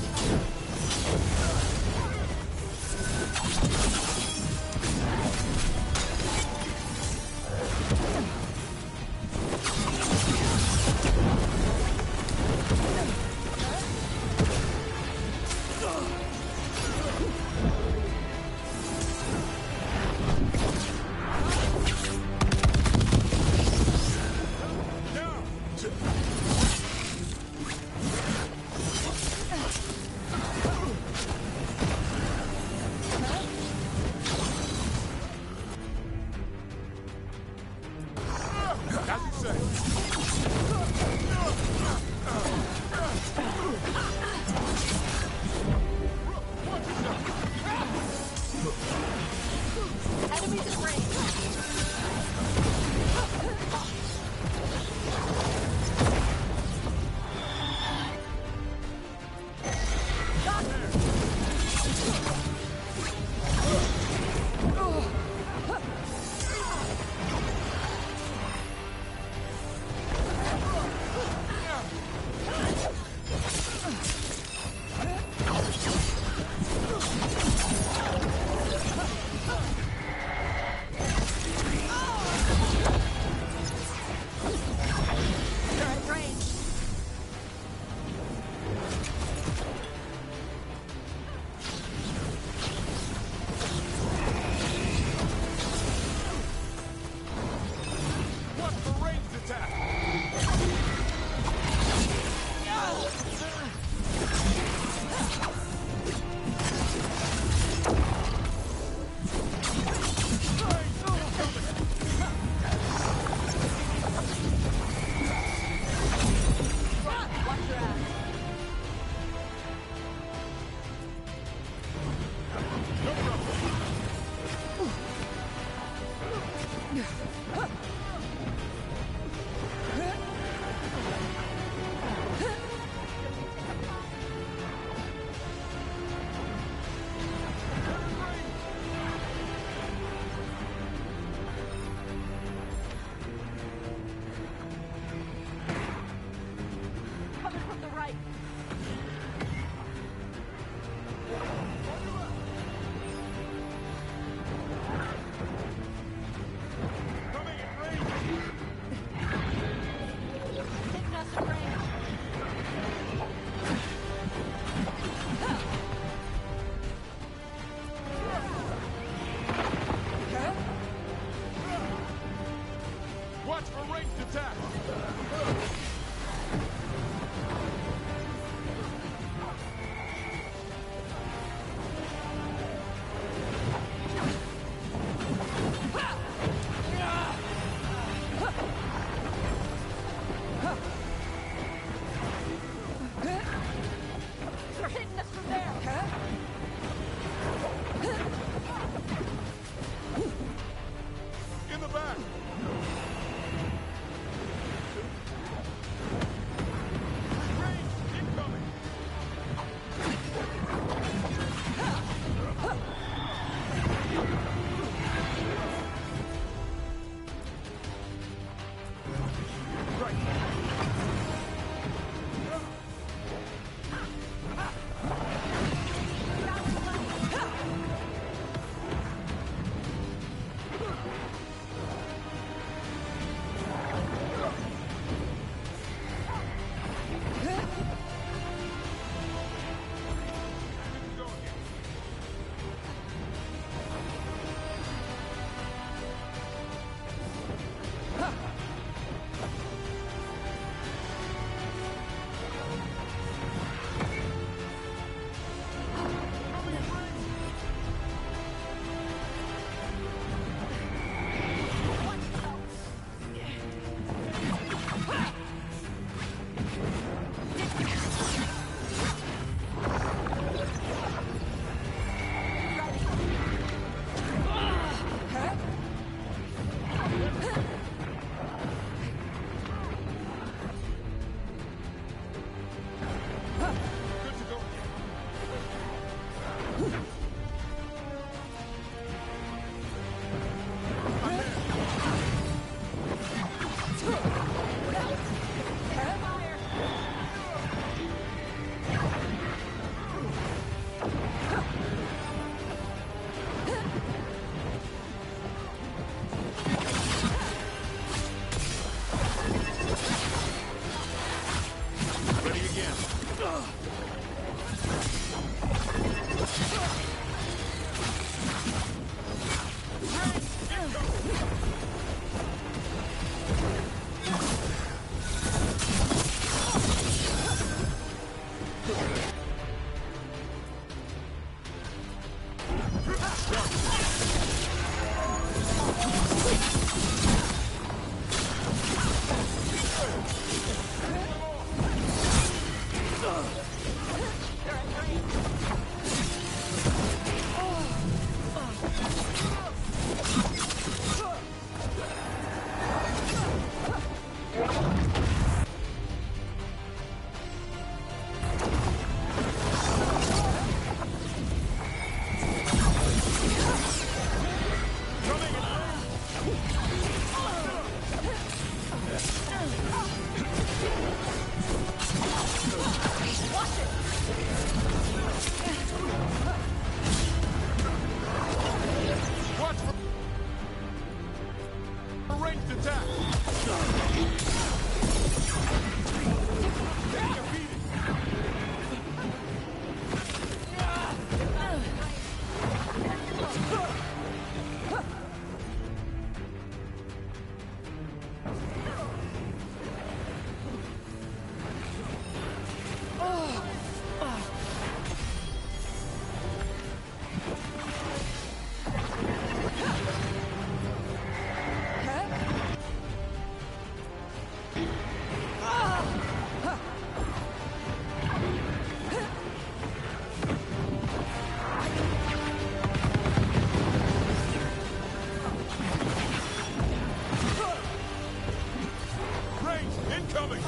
Incoming!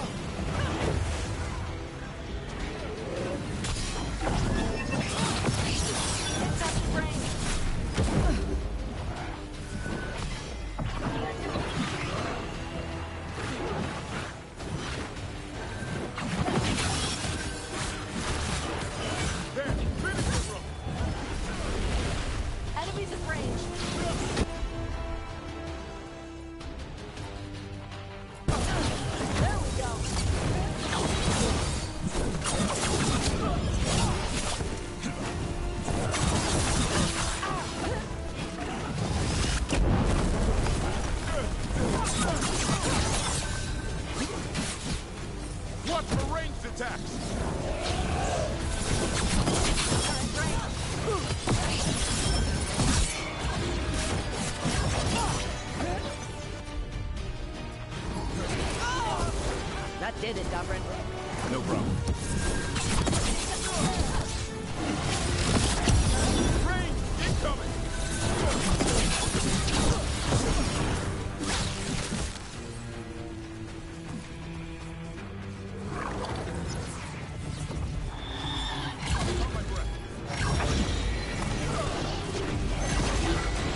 Enemies in range. There we go. Watch for ranged attacks! That did it, Davrin. No problem. Range incoming!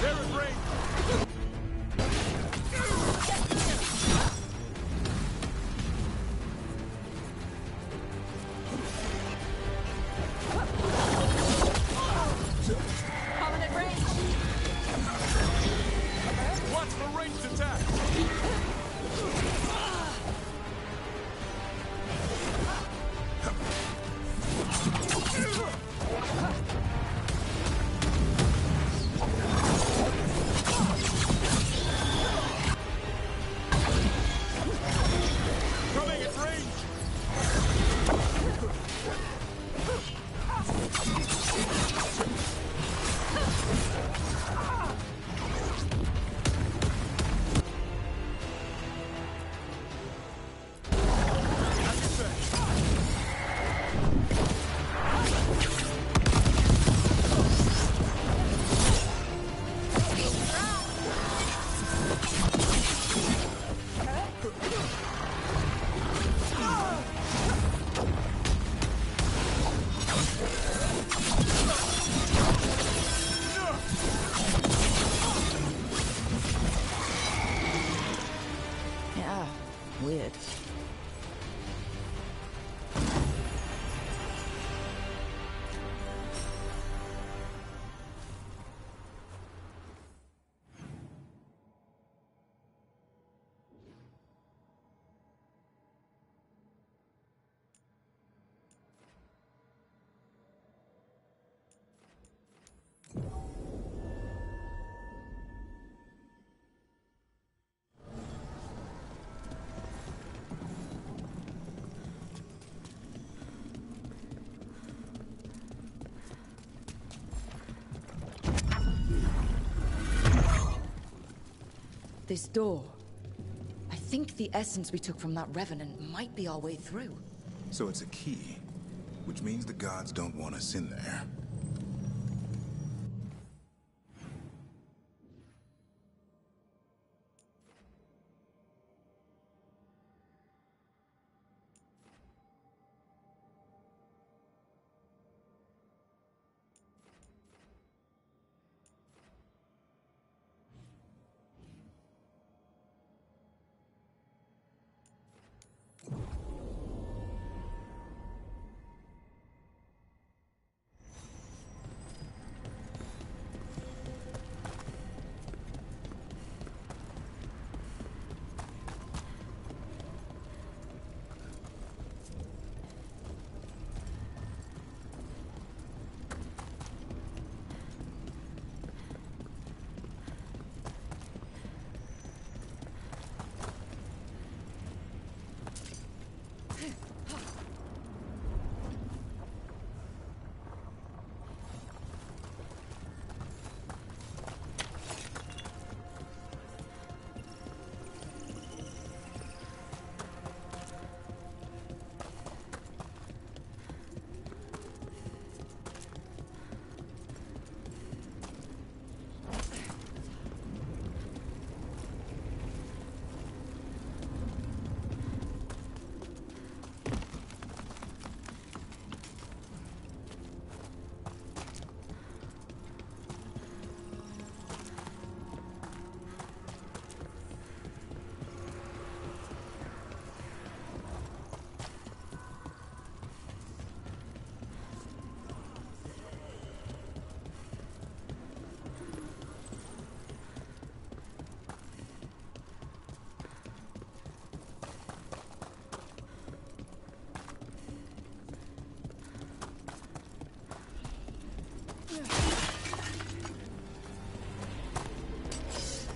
They're in range! Coming at range. Watch for ranged attacks! Coming at range! Yeah, weird. This door. I think the essence we took from that revenant might be our way through. So it's a key, which means the gods don't want us in there.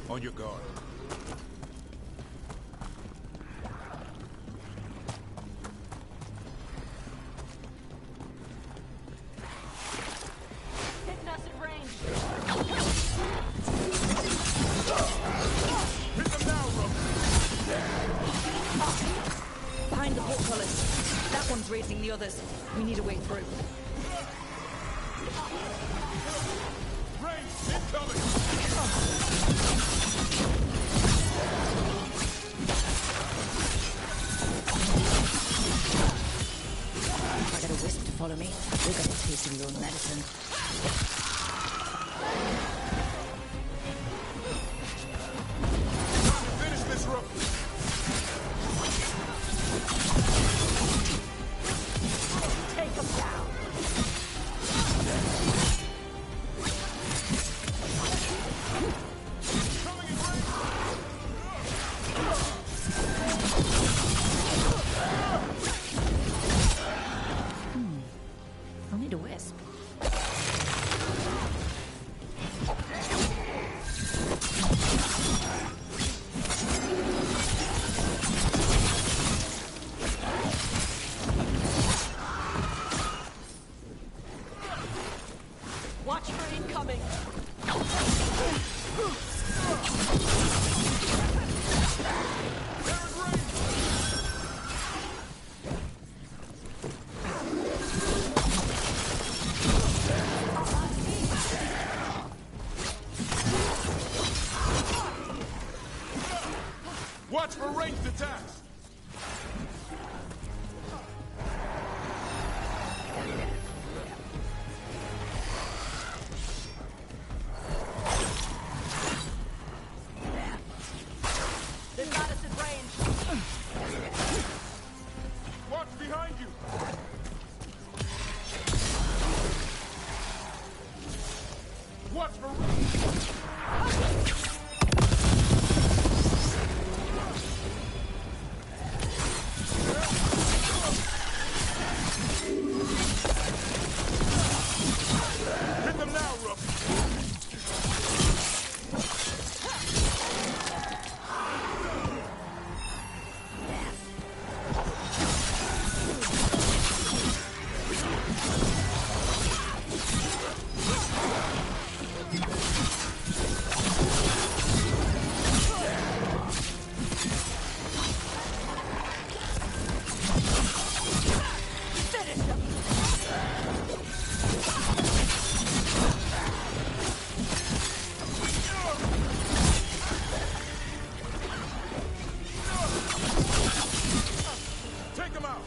On your guard. Hitting us at range. Hit them now, Rook. Behind the portcullis. That one's raising the others. We need a way through. Range incoming. If I get a wisp to follow me, you'll get a taste of your own medicine. Finish this, Rook. Take them down. I'll need a wisp. Watch for incoming. Watch for ranged attacks. They've got us at range. Watch behind you. Watch for... Hit them now, Rook. Take them out.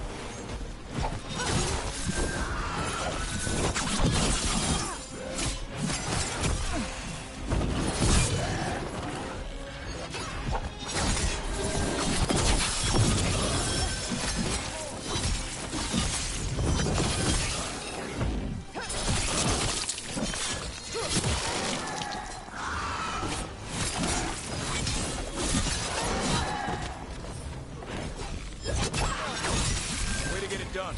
Way to get it done.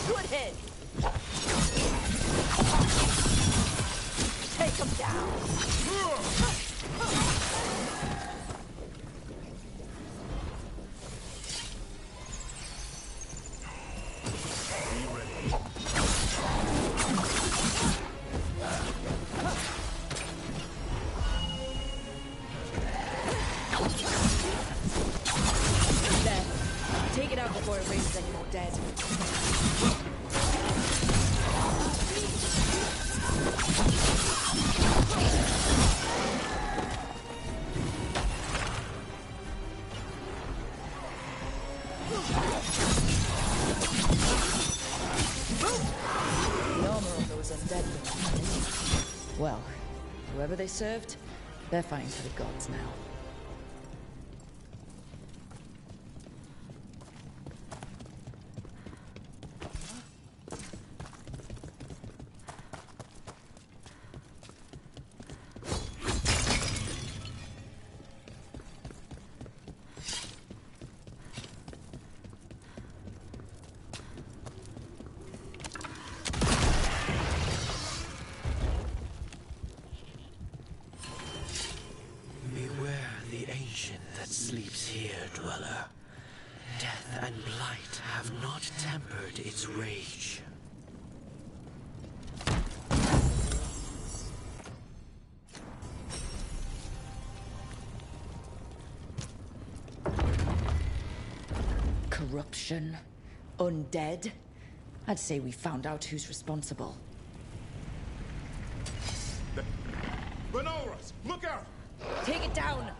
Good hit. Take them down. There. Take it out before it raises any more dead. The armor on those undead looks nice. whoever they served, they're fighting for the gods now. Sleeps here, dweller. Death and blight have not tempered its rage. Corruption. Undead. I'd say we found out who's responsible. Lenoras, look out! Take it down!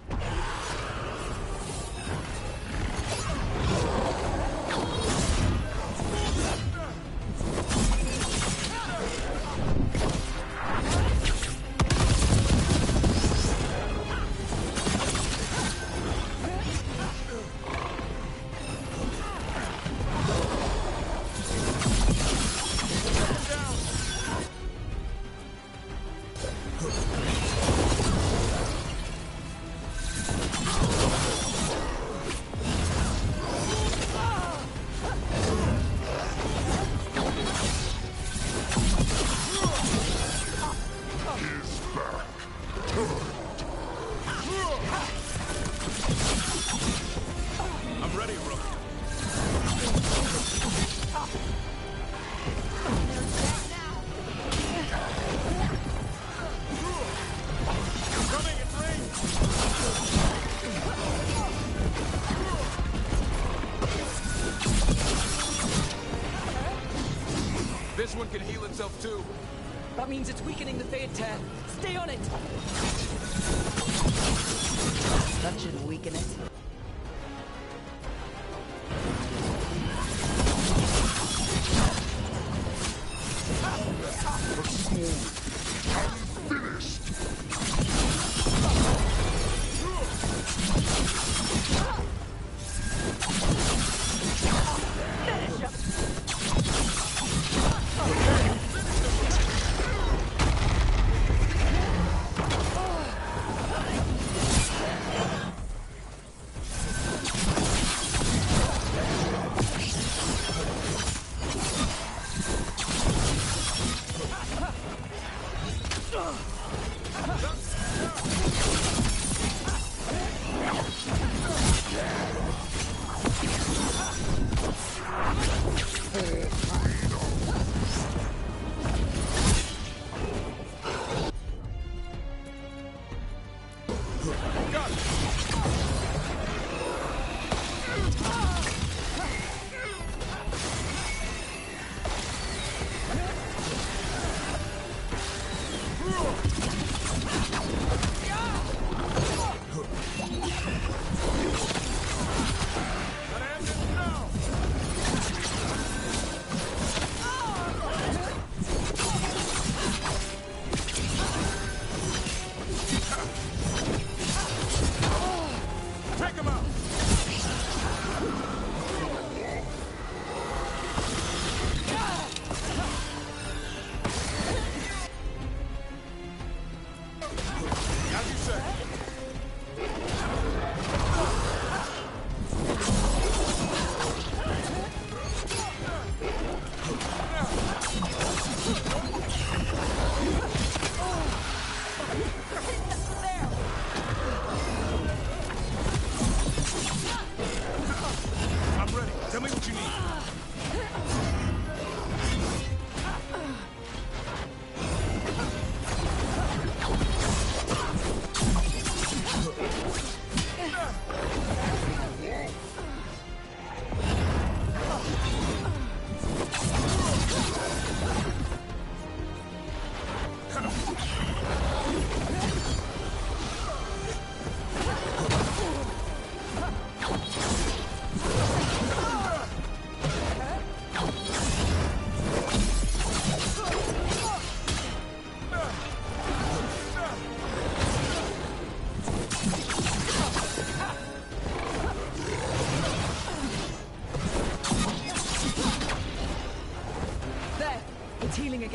This one can heal itself too. That means it's weakening the Fade Tear. Stay on it! That should weaken it.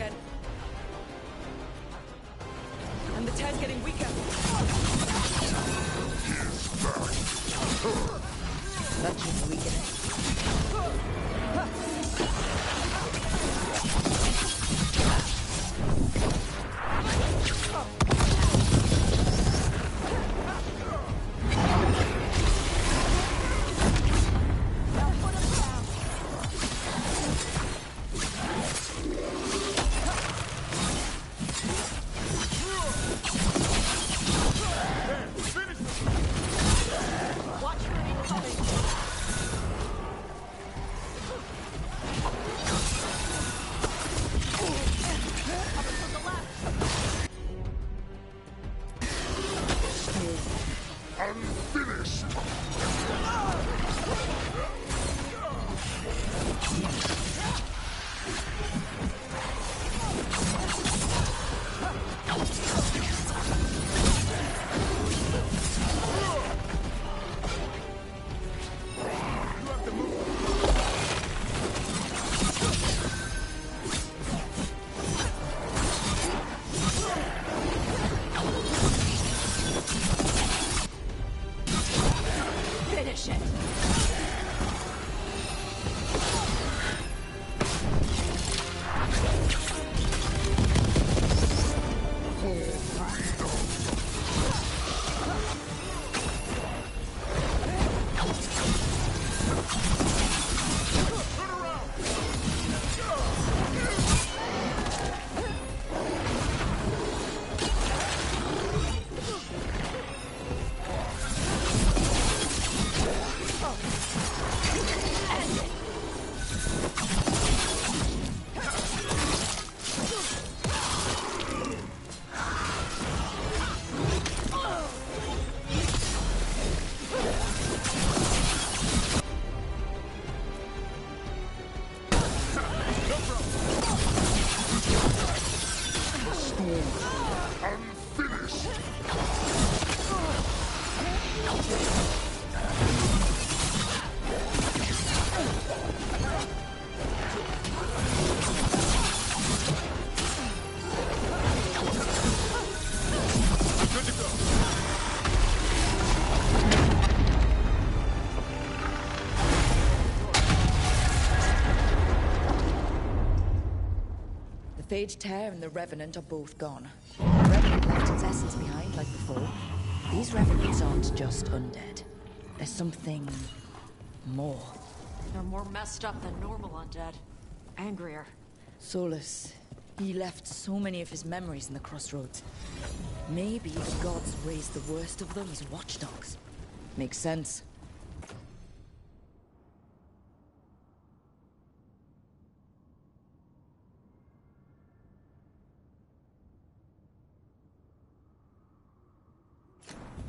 again. And the tear's getting weaker. That should weaken it. Fade Tear and the Revenant are both gone. The Revenant left its essence behind like before. These Revenants aren't just undead. There's something more. They're more messed up than normal undead. Angrier. Solus. He left so many of his memories in the crossroads. Maybe the gods raised the worst of them as watchdogs. Makes sense.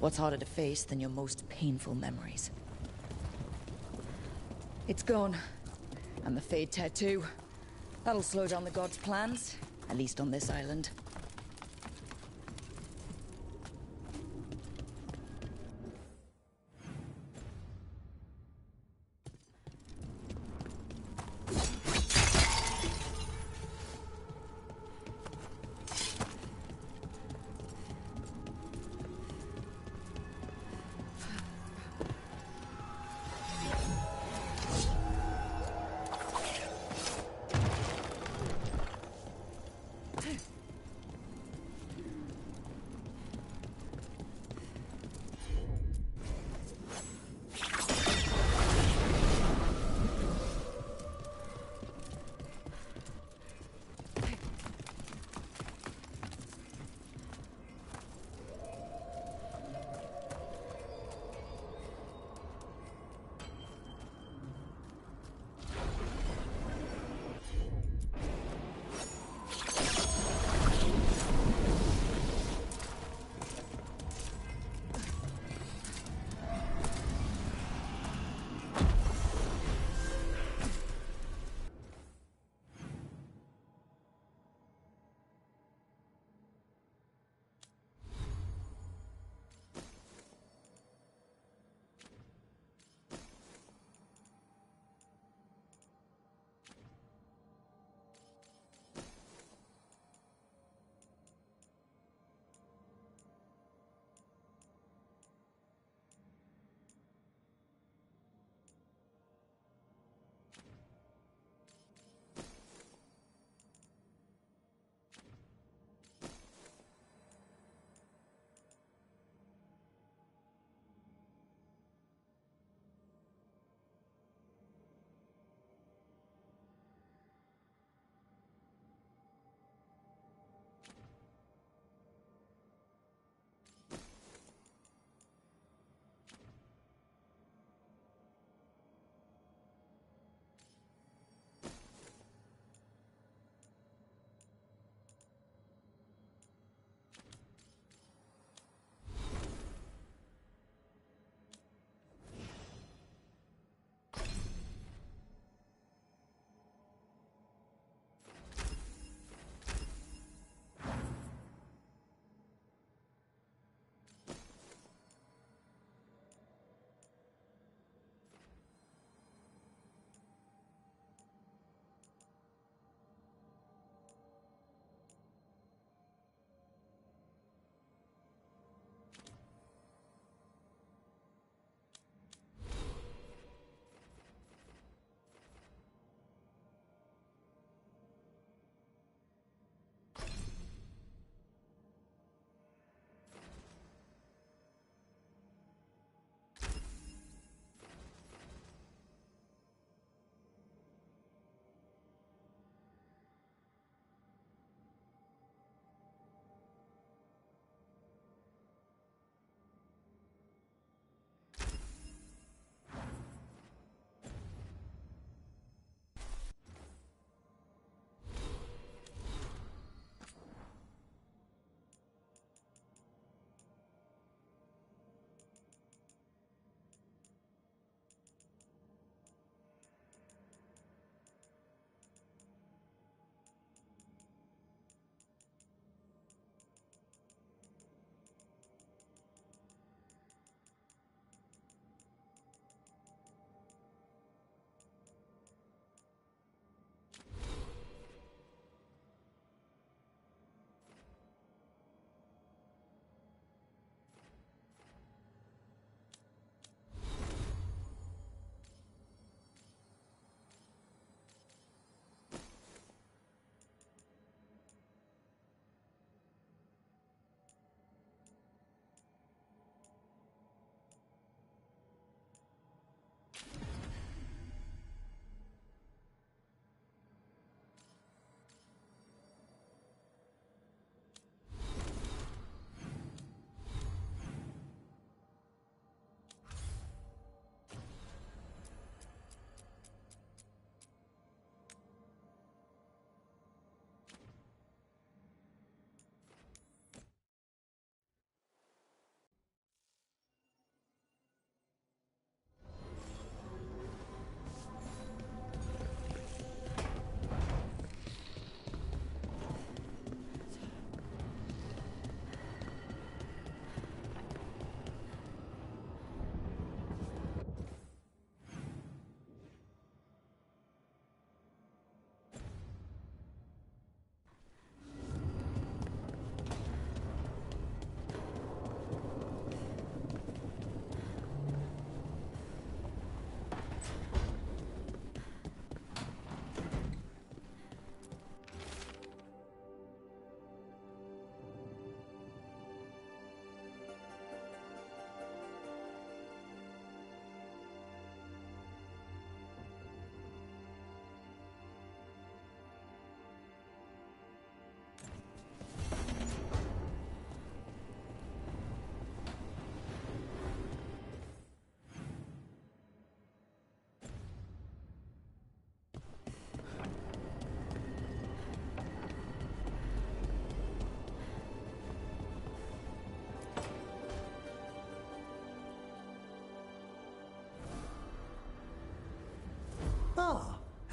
What's harder to face than your most painful memories? It's gone. And the Fade Tear too. That'll slow down the gods' plans, at least on this island.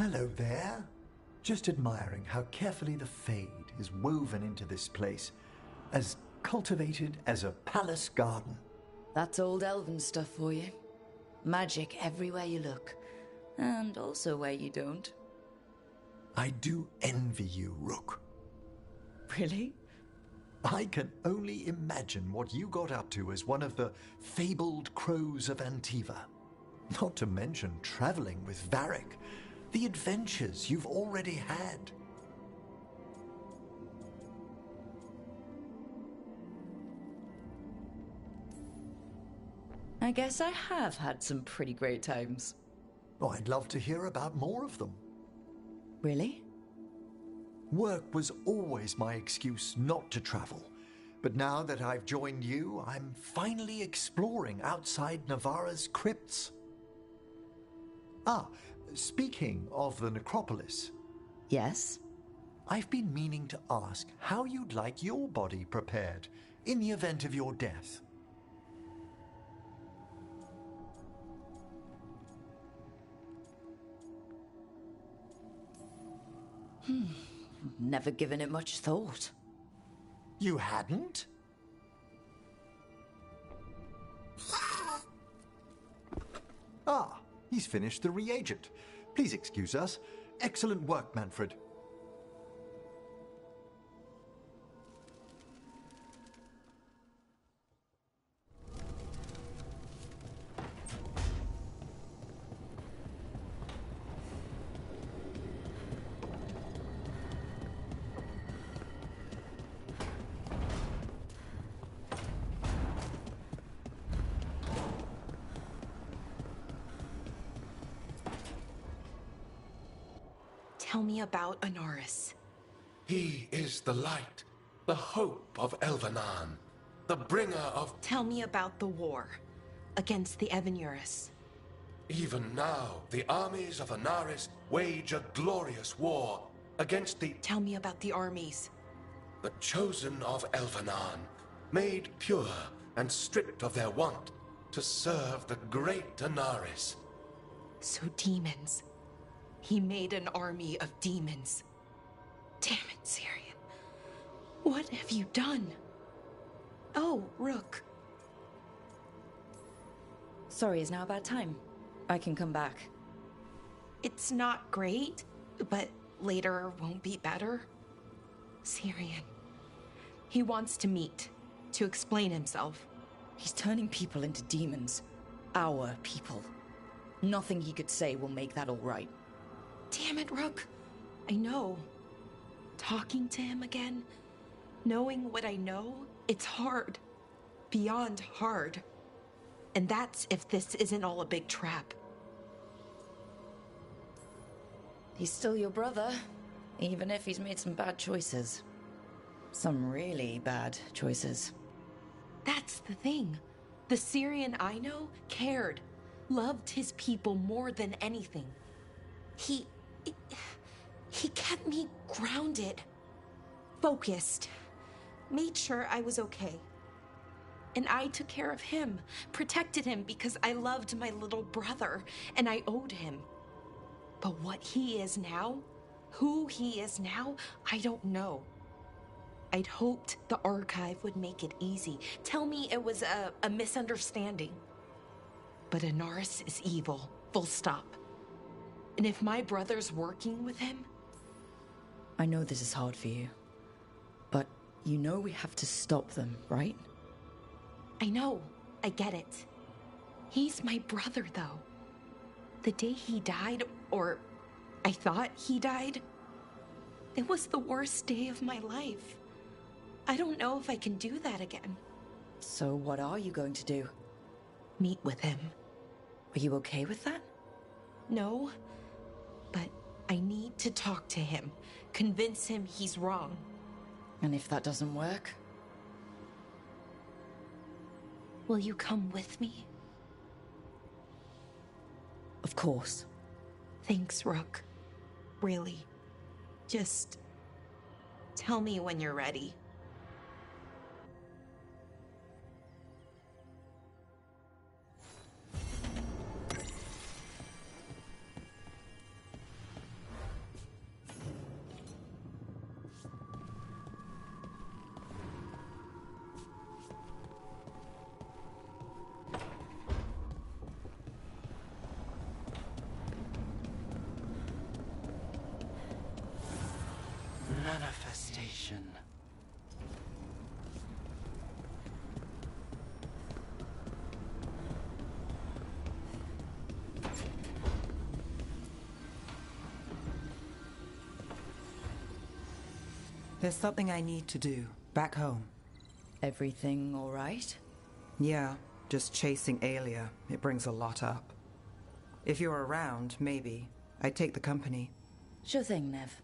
Hello there. Just admiring how carefully the Fade is woven into this place, as cultivated as a palace garden. That's old elven stuff for you. Magic everywhere you look, and also where you don't. I do envy you, Rook. Really? I can only imagine what you got up to as one of the fabled crows of Antiva. Not to mention traveling with Varric. The adventures you've already had. I guess I have had some pretty great times. Oh, I'd love to hear about more of them. Really? Work was always my excuse not to travel. But now that I've joined you, I'm finally exploring outside Navarra's crypts. Ah, speaking of the necropolis. Yes? I've been meaning to ask how you'd like your body prepared in the event of your death. Never given it much thought. You hadn't? Ah, he's finished the reagent. Please excuse us. Excellent work, Manfred. Tell me about Anaris. He is the light, the hope of Elvenan, the bringer of... Tell me about the war against the Evenuris. Even now, the armies of Anaris wage a glorious war against the... Tell me about the armies. The chosen of Elvenan, made pure and stripped of their want to serve the great Anaris. So demons. He made an army of demons. Damn it, Syrian. What have you done? Oh, Rook. Sorry, is now a bad time? I can come back. It's not great, but later won't be better. Syrian. He wants to meet, to explain himself. He's turning people into demons. Our people. Nothing he could say will make that all right. Damn it, Rook. I know. Talking to him again, knowing what I know, it's hard. Beyond hard. And that's if this isn't all a big trap. He's still your brother, even if he's made some bad choices. Some really bad choices. That's the thing. The Syrian I know cared, loved his people more than anything. He kept me grounded, focused, made sure I was okay. And I took care of him, protected him because I loved my little brother and I owed him. But what he is now, who he is now, I don't know. I'd hoped the archive would make it easy, tell me it was a misunderstanding. But Anaris is evil, full stop. And if my brother's working with him... I know this is hard for you, but you know we have to stop them, right? I know, I get it. He's my brother, though. The day he died, or I thought he died, it was the worst day of my life. I don't know if I can do that again. So what are you going to do? Meet with him. Are you okay with that? No, but I need to talk to him, convince him he's wrong. And if that doesn't work? Will you come with me? Of course. Thanks, Rook. Really. Just tell me when you're ready. station. There's something I need to do, back home. Everything all right? Yeah, just chasing Aelia. It brings a lot up. If you're around, maybe. I'd take the company. Sure thing, Nev.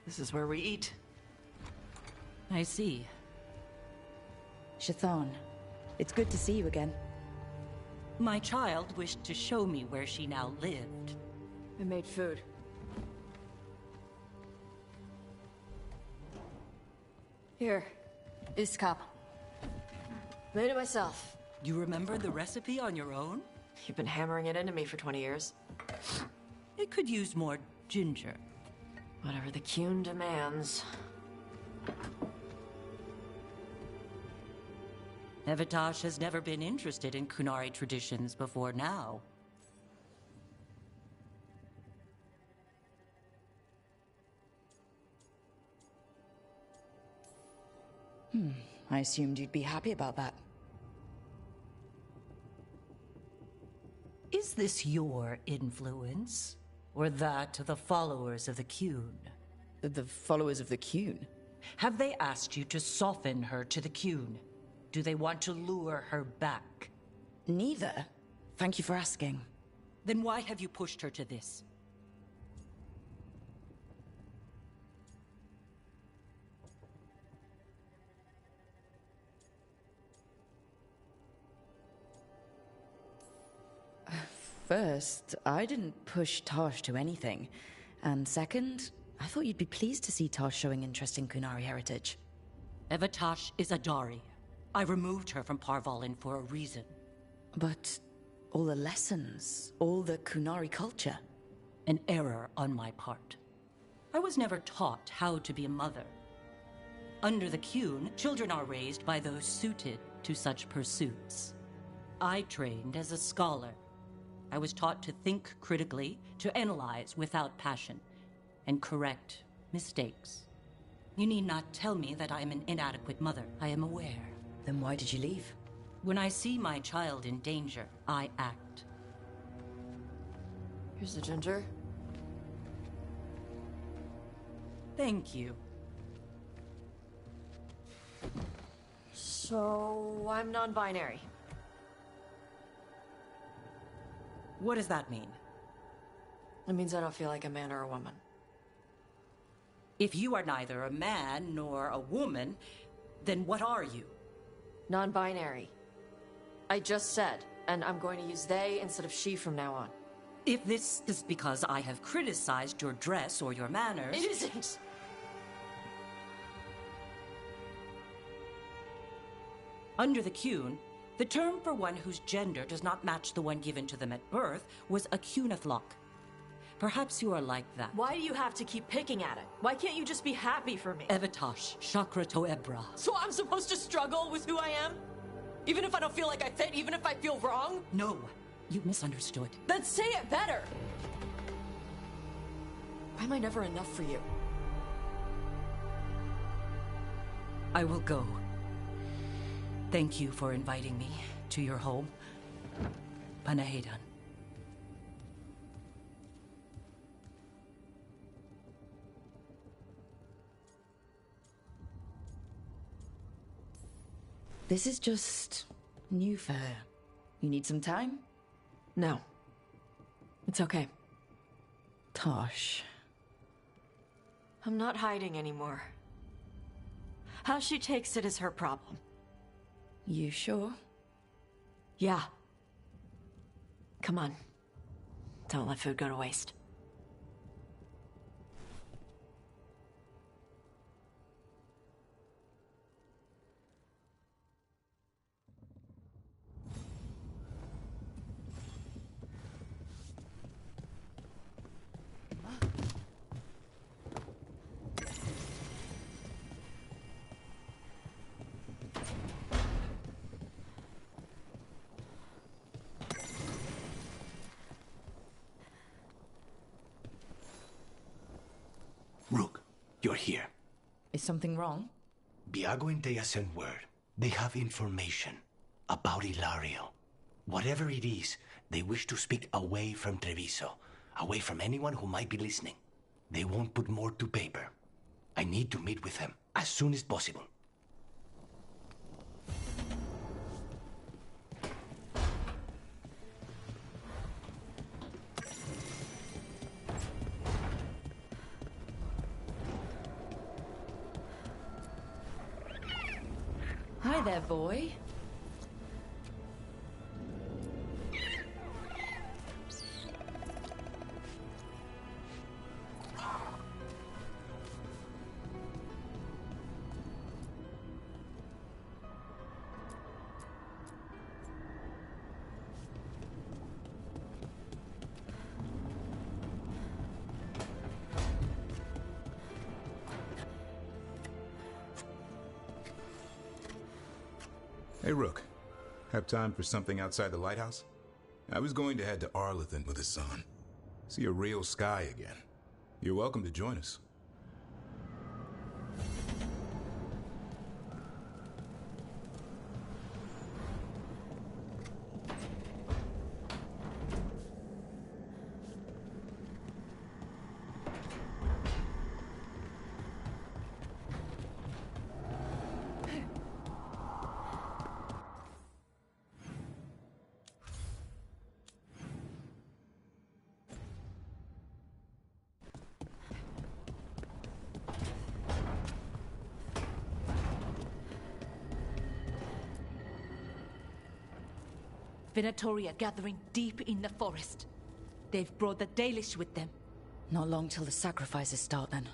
This is where we eat. I see. Shathan, it's good to see you again. My child wished to show me where she now lived. I made food. Here, Iskap. Made it myself. You remember the recipe on your own? You've been hammering it into me for 20 years. It could use more ginger. Whatever the Qun demands. Evitash has never been interested in Kunari traditions before now. I assumed you'd be happy about that. Is this your influence? Or that of the followers of the Qun? The followers of the Qun? Have they asked you to soften her to the Qun? Do they want to lure her back? Neither. Thank you for asking. Then why have you pushed her to this? First, I didn't push Tosh to anything. And second, I thought you'd be pleased to see Tosh showing interest in Kunari heritage. Evitash is a Dari. I removed her from Parvalin for a reason. But all the lessons, all the Kunari culture. An error on my part. I was never taught how to be a mother. Under the Qun, children are raised by those suited to such pursuits. I trained as a scholar. I was taught to think critically, to analyze without passion, and correct mistakes. You need not tell me that I am an inadequate mother. I am aware. Then why did you leave? When I see my child in danger, I act. Here's the ginger. Thank you. So, I'm non-binary. What does that mean? It means I don't feel like a man or a woman. If you are neither a man nor a woman, then what are you? Non-binary. I just said, and I'm going to use they instead of she from now on. If this is because I have criticized your dress or your manners... It isn't! Under the Qun, the term for one whose gender does not match the one given to them at birth was a Qunathlok. Perhaps you are like that. Why do you have to keep picking at it? Why can't you just be happy for me? Evitash, Chakra Toebra. So I'm supposed to struggle with who I am? Even if I don't feel like I fit, even if I feel wrong? No, you misunderstood. Then say it better! Why am I never enough for you? I will go. Thank you for inviting me to your home. Panahedan. This is just new fur. You need some time? No. It's okay. Tosh. I'm not hiding anymore. How she takes it is her problem. You sure? Yeah. Come on. Don't let food go to waste. You're here. Is something wrong? Biago and Dea sent word. They have information about Ilario. Whatever it is, they wish to speak away from Treviso, away from anyone who might be listening. They won't put more to paper. I need to meet with them as soon as possible. Hi there, boy. Hey, Rook. Have time for something outside the lighthouse? I was going to head to Arlington with the sun. See a real sky again. You're welcome to join us. Venatori are gathering deep in the forest. They've brought the Dalish with them. Not long till the sacrifices start, then.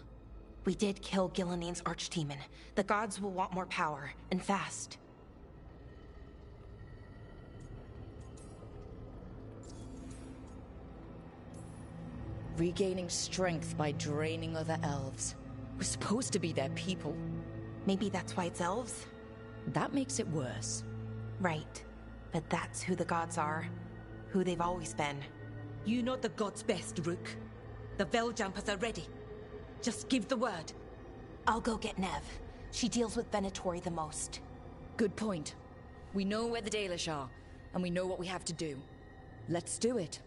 We did kill Gilanine's archdemon. The gods will want more power, and fast. Regaining strength by draining other elves. We're supposed to be their people. Maybe that's why it's elves? That makes it worse. Right. But that's who the gods are. Who they've always been. You know the gods best, Rook. The Veiljumpers are ready. Just give the word. I'll go get Nev. She deals with Venatori the most. Good point. We know where the Dalish are, and we know what we have to do. Let's do it.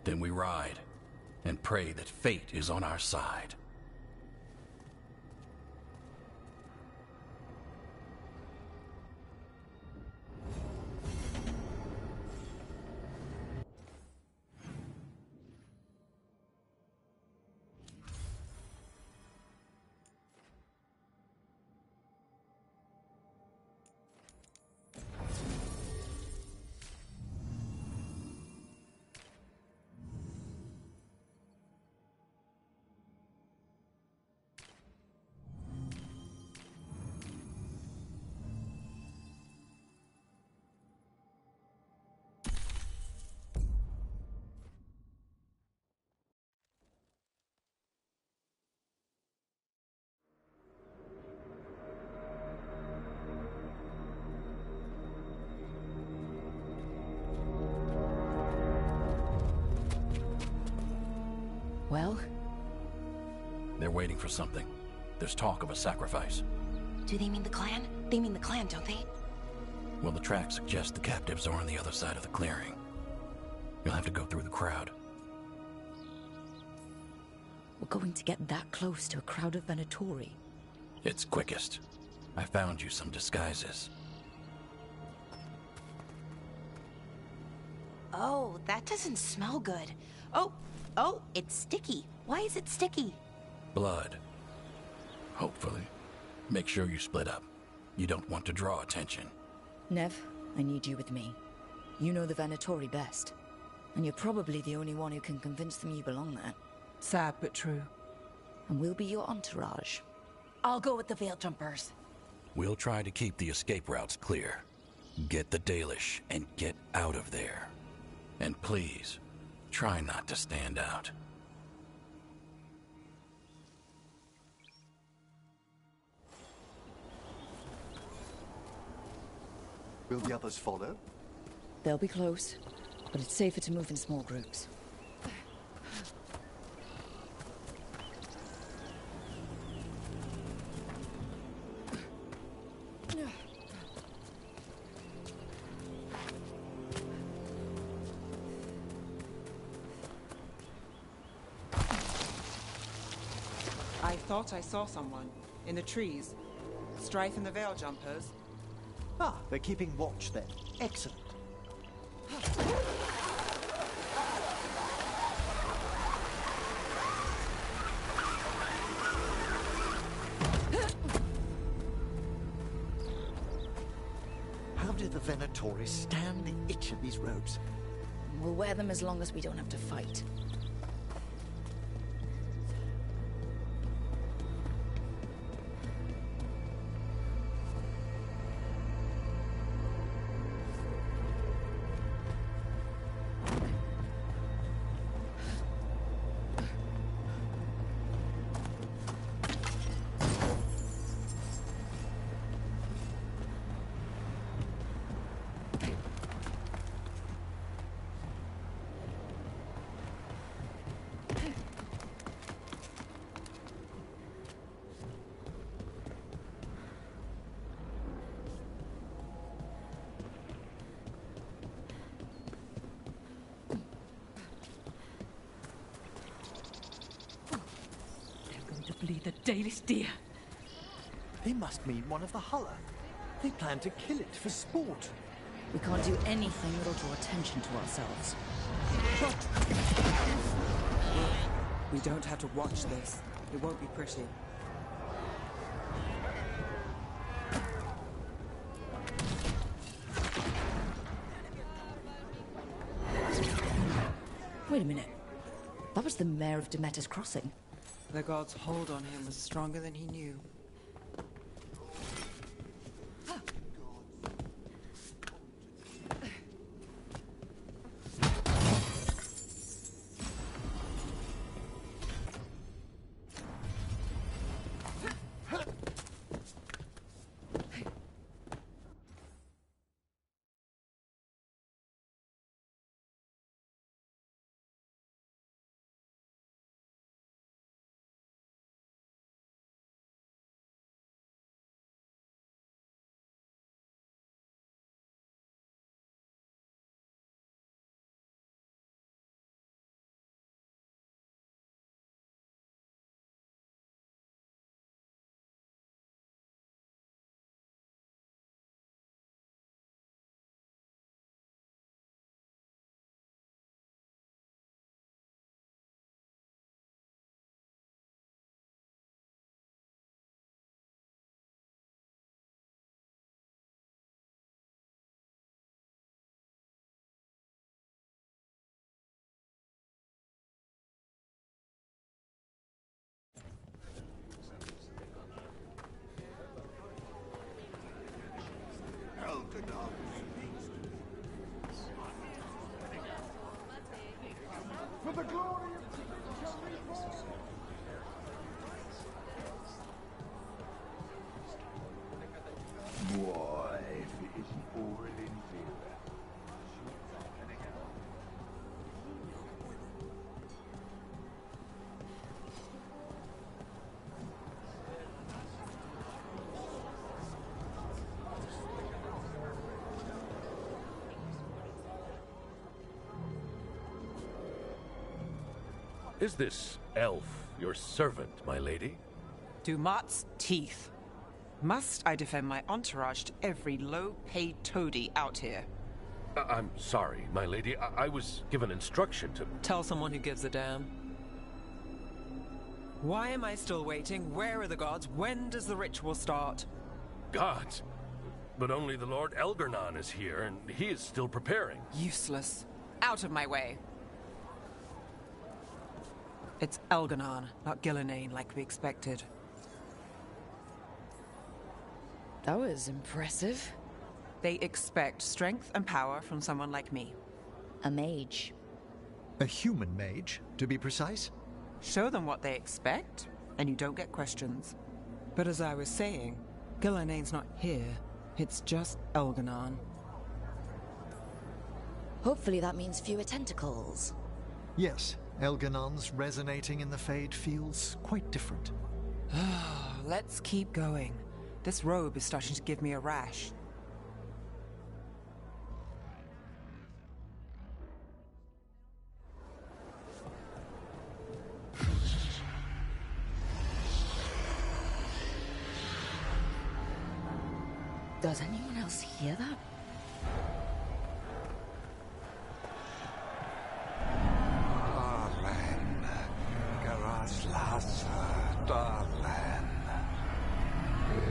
Then we ride, and pray that fate is on our side. Well? They're waiting for something. There's talk of a sacrifice. Do they mean the clan? They mean the clan, don't they? Well, the tracks suggest the captives are on the other side of the clearing. You'll have to go through the crowd. We're going to get that close to a crowd of Venatori. It's quickest. I found you some disguises. Oh, that doesn't smell good. Oh, it's sticky. Why is it sticky? Blood. Hopefully. Make sure you split up. You don't want to draw attention. Nev, I need you with me. You know the Venatori best. And you're probably the only one who can convince them you belong there. Sad but true. And we'll be your entourage. I'll go with the Veiljumpers. We'll try to keep the escape routes clear. Get the Dalish and get out of there. And please, try not to stand out. Will the others follow? They'll be close, but it's safer to move in small groups. thought I saw someone. In the trees. Strife and the Veil Jumpers. Ah, they're keeping watch then. Excellent. How do the Venatoris stand the itch of these robes? We'll wear them as long as we don't have to fight. The Dalish deer. They must mean one of the Hulla. They plan to kill it for sport. We can't do anything that'll draw attention to ourselves. We don't have to watch this. It won't be pretty. Wait a minute. That was the mayor of Demeter's Crossing. The god's hold on him was stronger than he knew. For the glory of Why, if it isn't already Vera. Is this elf your servant, my lady? Dumat's teeth. Must I defend my entourage to every low-paid toady out here? I'm sorry, my lady. I was given instruction to... Tell someone who gives a damn. Why am I still waiting? Where are the gods? When does the ritual start? Gods? But only the Lord Elgarnon is here, and he is still preparing. Useless. Out of my way. It's Elgarnon, not Gillenane, like we expected. That was impressive. They expect strength and power from someone like me. A mage. A human mage, to be precise. Show them what they expect, and you don't get questions. But as I was saying, Gillenane's not here. It's just Elgarnon. Hopefully that means fewer tentacles. Yes, Elgarnon's resonating in the Fade feels quite different. Let's keep going. This robe is starting to give me a rash. Does anyone else hear that? Darling, Garaslasa, darling.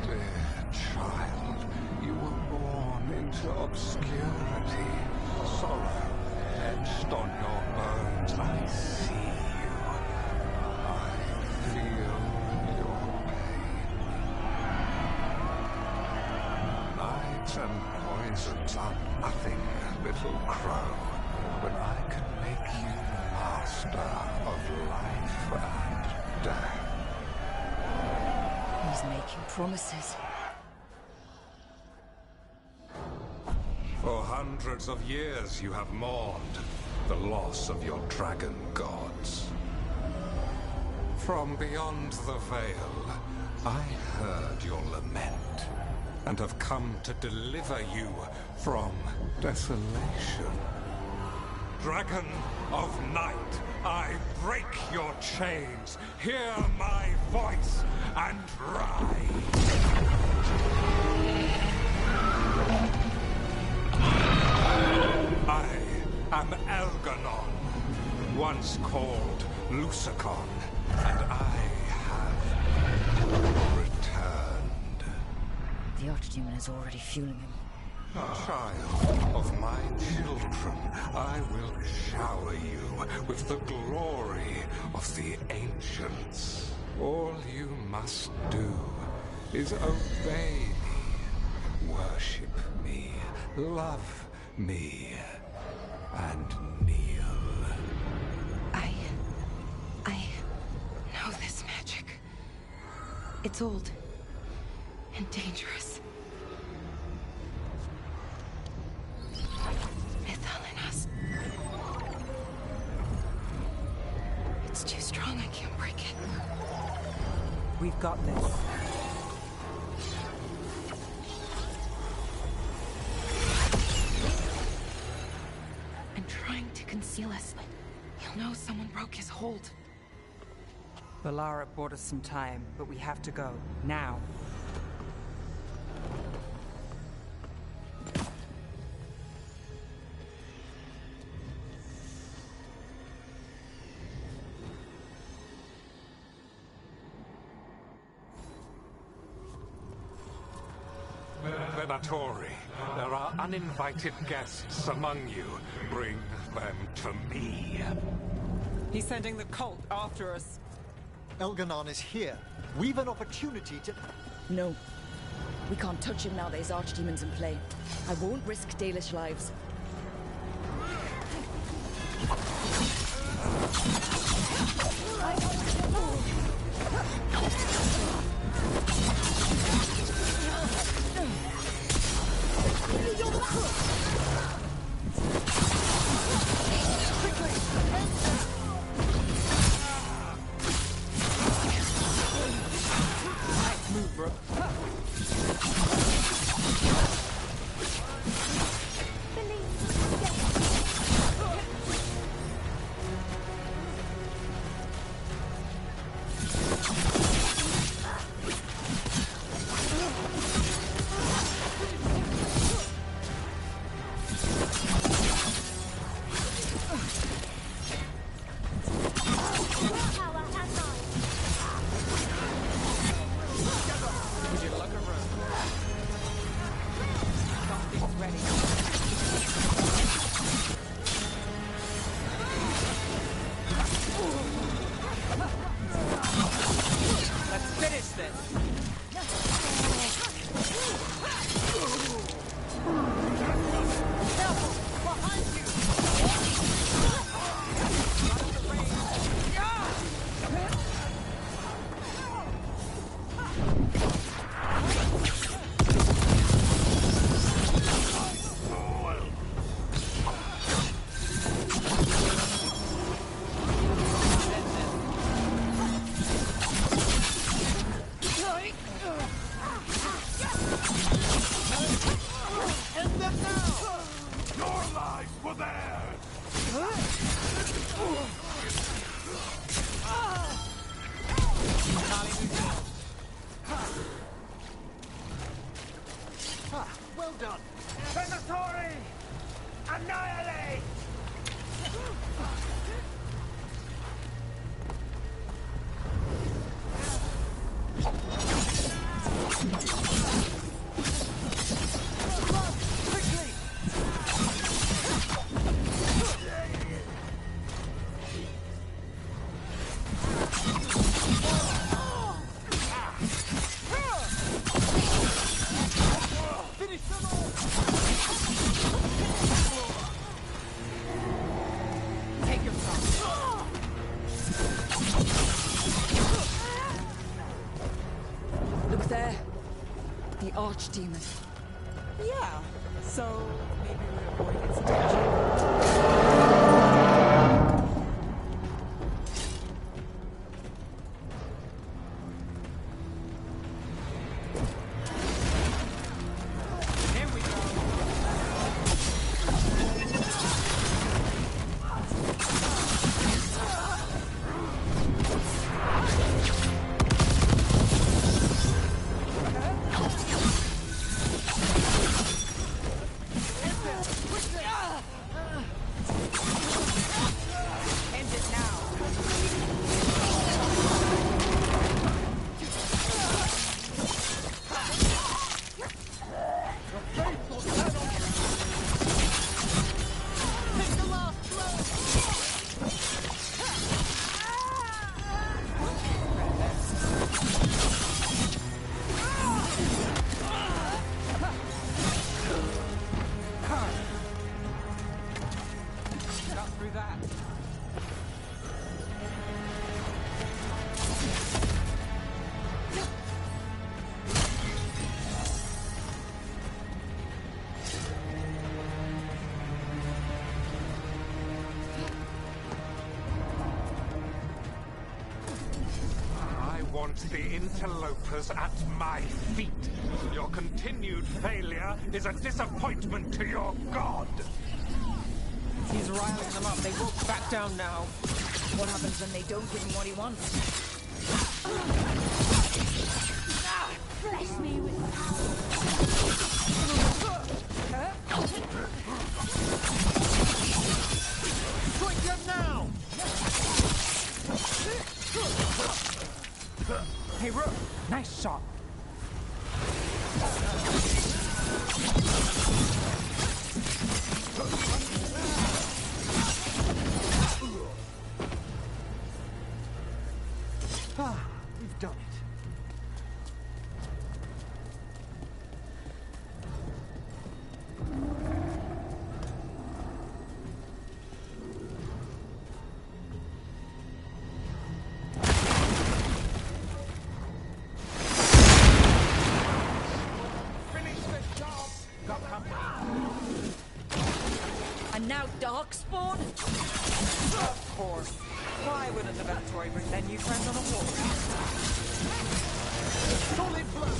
Dear child, you were born into obscurity. Sorrow etched on your bones. I see you. I feel your pain. Knives and poisons are nothing, little crow, when I can make you master of life and death. He's making promises. For hundreds of years you have mourned the loss of your dragon gods. From beyond the veil, I heard your lament, and have come to deliver you from desolation. Dragon of night, I break your chains. Hear my voice and rise. I am Elganon, once called Lucicon, and I have returned. The Archdemon is already fueling him. Child of my children, I will shower you with the glory of the ancients. All you must do is obey me, worship me, love me, and kneel. I know this magic. It's old and dangerous. Mythalinas. It's too strong, I can't break it. We've got this. I'm trying to conceal us, but he'll know someone broke his hold. Valara bought us some time, but we have to go. Now. Venatori, there are uninvited guests among you. Bring them to me. He's sending the cult after us. Elganon is here. We've an opportunity to... No. We can't touch him now there's archdemons in play. I won't risk Dalish lives. the archdemon. Yeah, so maybe we avoid its attention. The interlopers at my feet. Your continued failure is a disappointment to your god. He's riling them up. They won't back down now. What happens when they don't give him what he wants? Bless me with Quick them now! Hey, Rook, nice shot. We've done it. And now Darkspawn? Of course. Why wouldn't the Vectoid bring their new friend on a walk? Solid blow!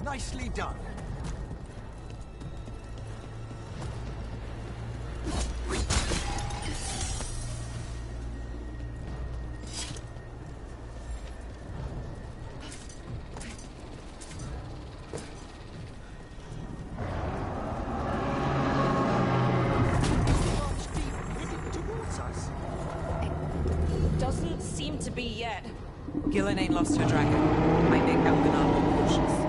Nicely done. Gillenane lost her dragon. I make Elvenar more cautious.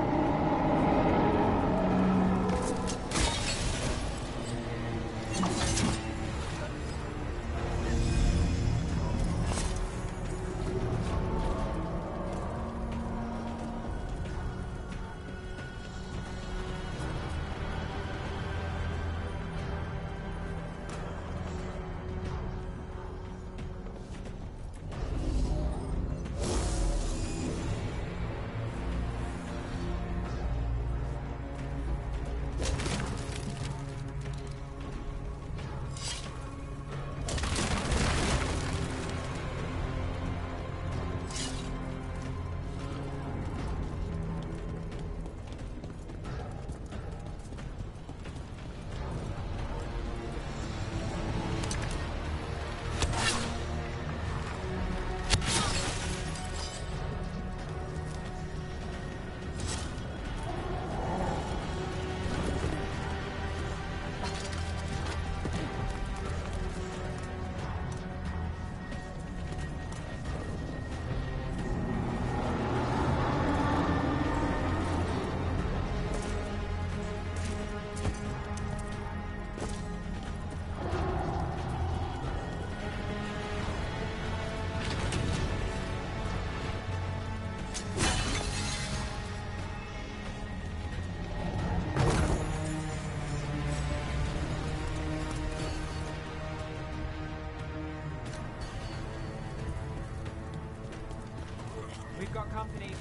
We've got company.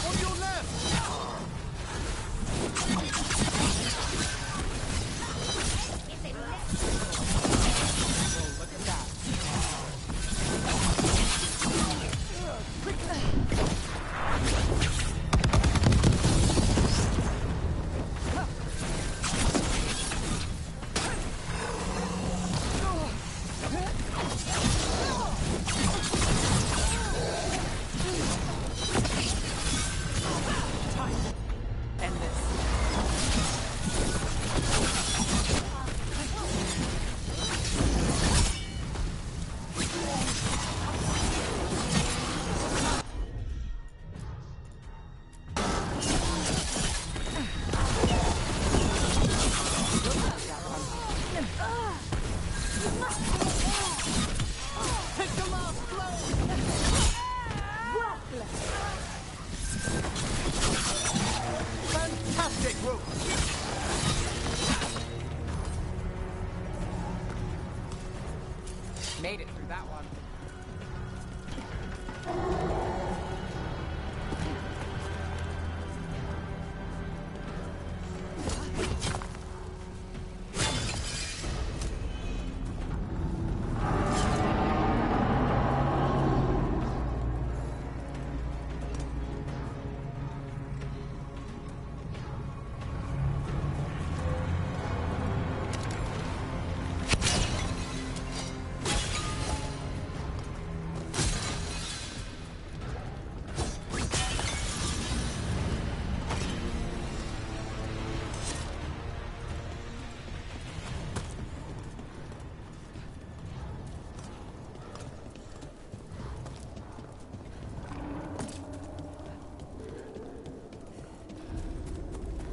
On your left! Made it through that one.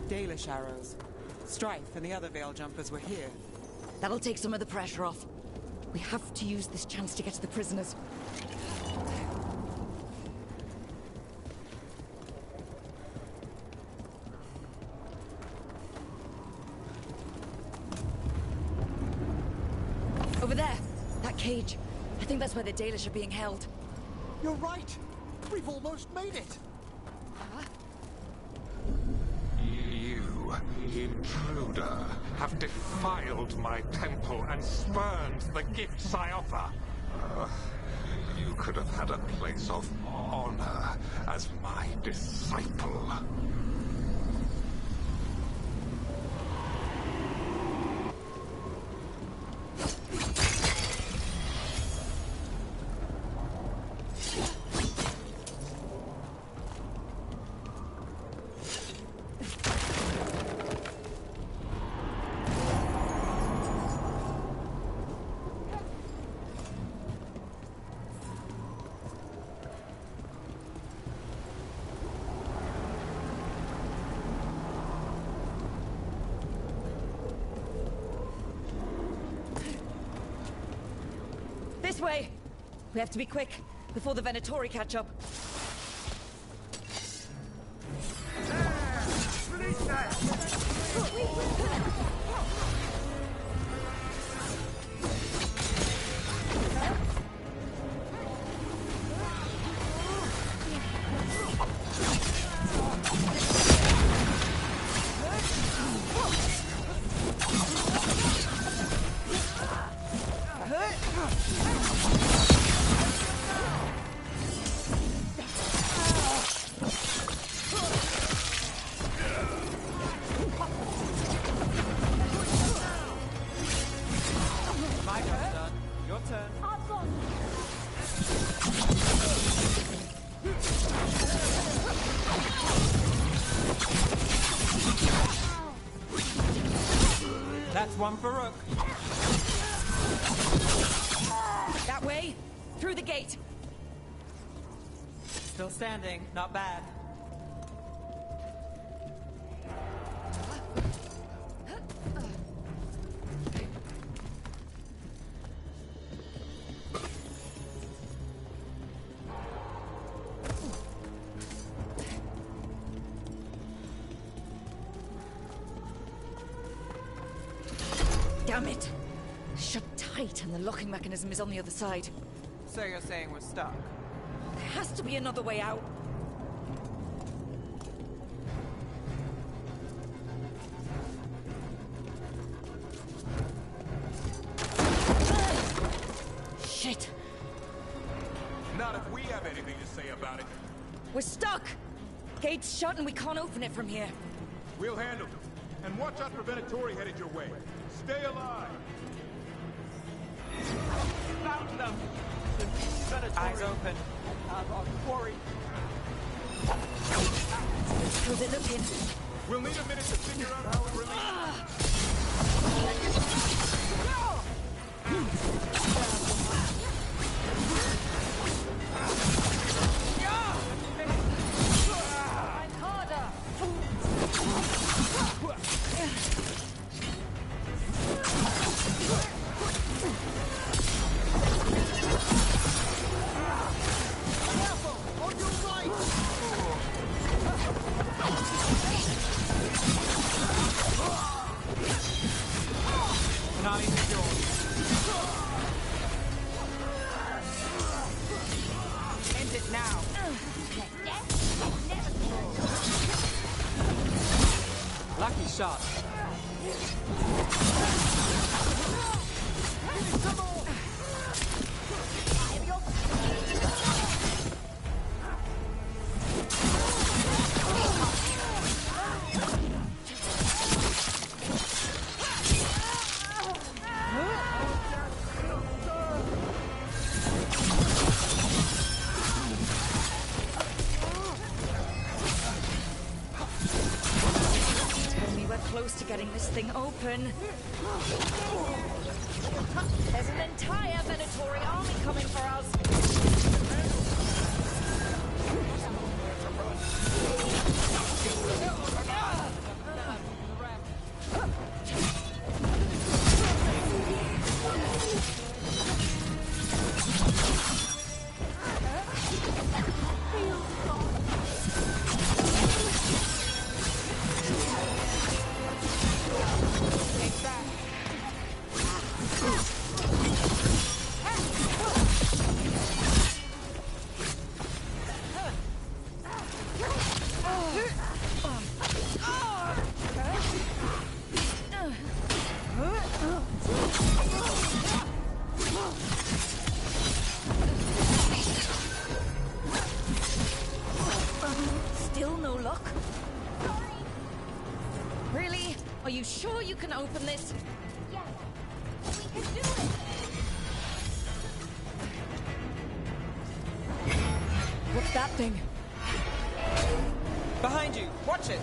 Dalish arrows. Strife and the other Veil Jumpers were here. That'll take some of the pressure off. We have to use this chance to get to the prisoners. Over there! That cage. I think that's where the Dalish are being held. You're right! We've almost made it! You, intruder, have defiled my temple and spurned the gifts I offer. You could have had a place of honor as my disciple. We have to be quick, before the Venatori catch up. My turn's done. Your turn. That's one for Rook. That way, through the gate. Still standing. Not bad. Damn it! Shut tight, and the locking mechanism is on the other side. So you're saying we're stuck? There has to be another way out. Shit! Not if we have anything to say about it. We're stuck! Gate's shut and we can't open it from here. We'll handle it. And watch out for Venatori headed your way. Stay alive! Found them! Eyes open. Our quarry. How's it looking? We'll need a minute to figure out how it Not even yours. End it now. Lucky shot. Close to getting this thing open. There's an entire Venatori army coming for us. Still no luck? Really? Are you sure you can open this? Yeah, we can do it. What's that thing? Behind you. Watch it.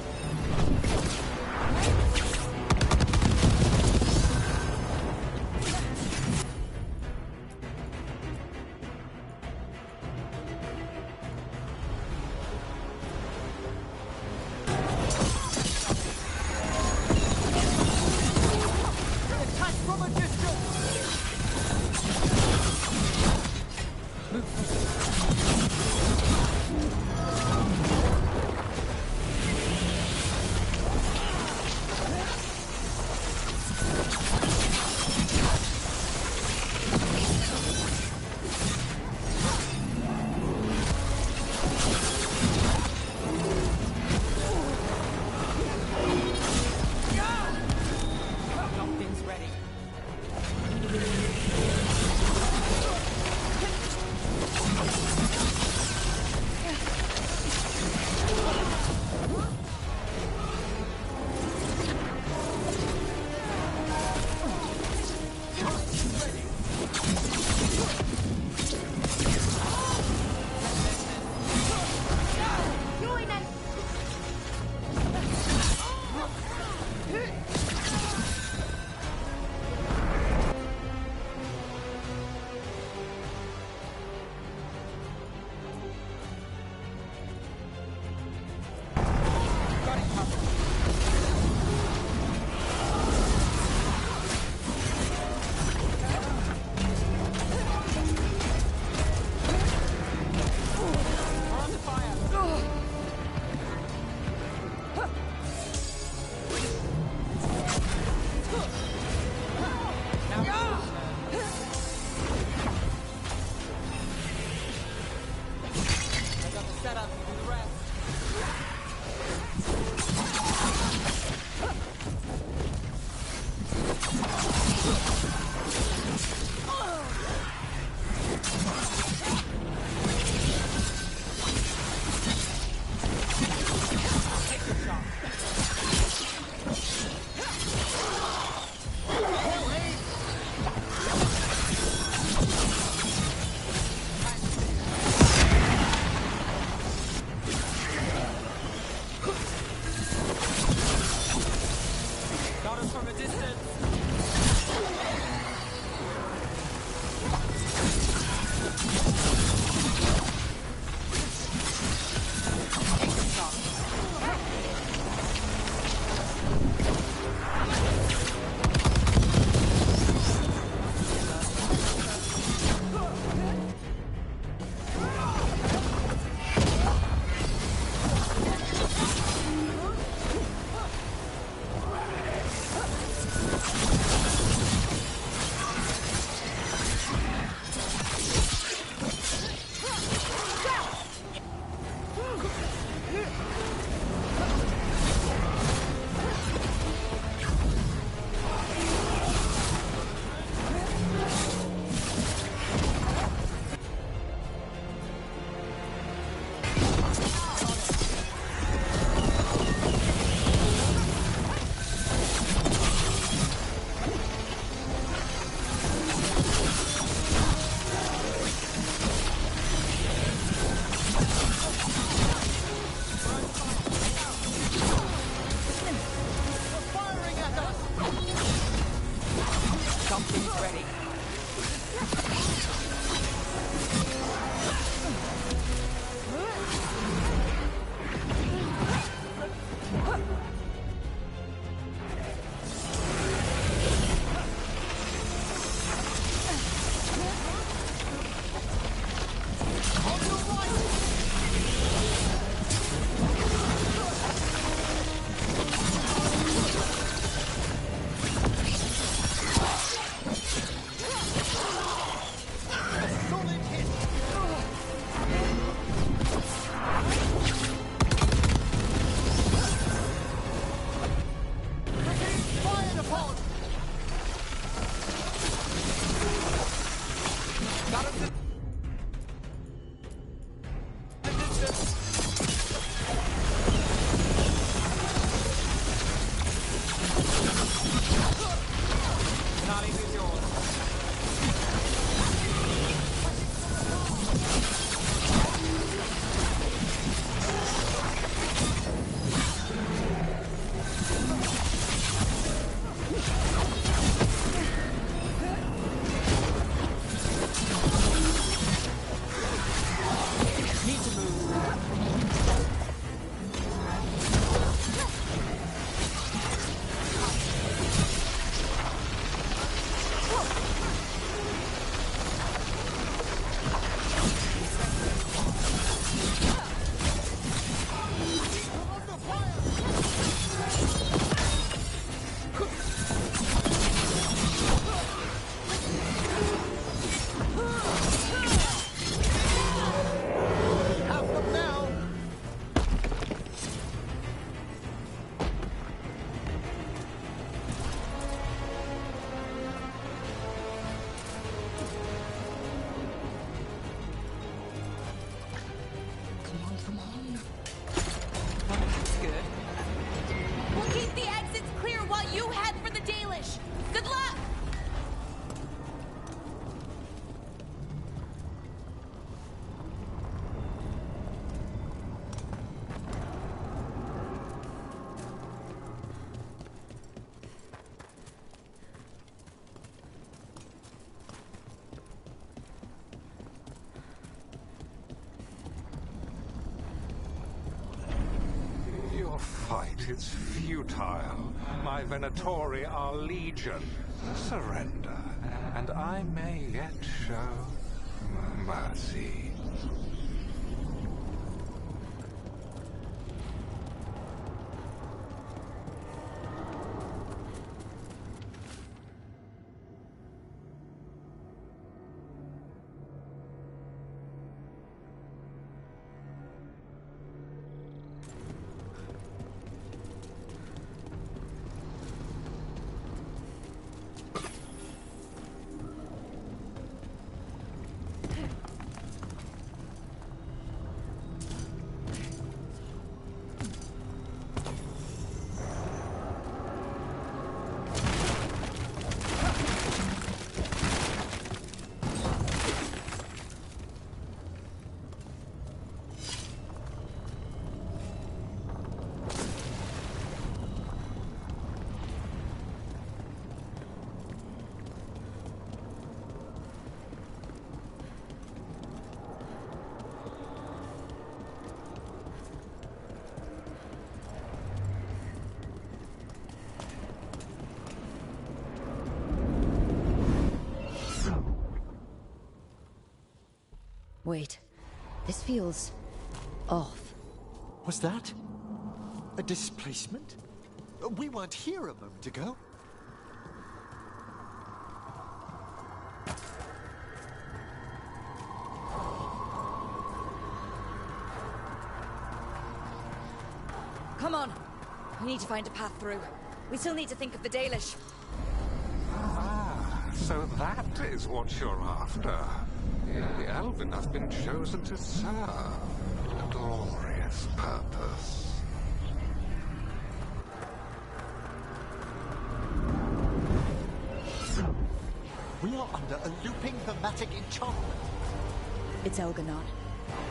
setup and the rest. Got us from a distance. Something's ready. Your fight is futile. My Venatori are legion. Surrender, and I may yet show mercy. Wait, this feels off. Was that a displacement? We weren't here a moment ago. Come on. We need to find a path through. We still need to think of the Dalish. Ah, so that is what you're after. The Elven have been chosen to serve a glorious purpose. We are under a looping hermetic enchantment. It's Elganon.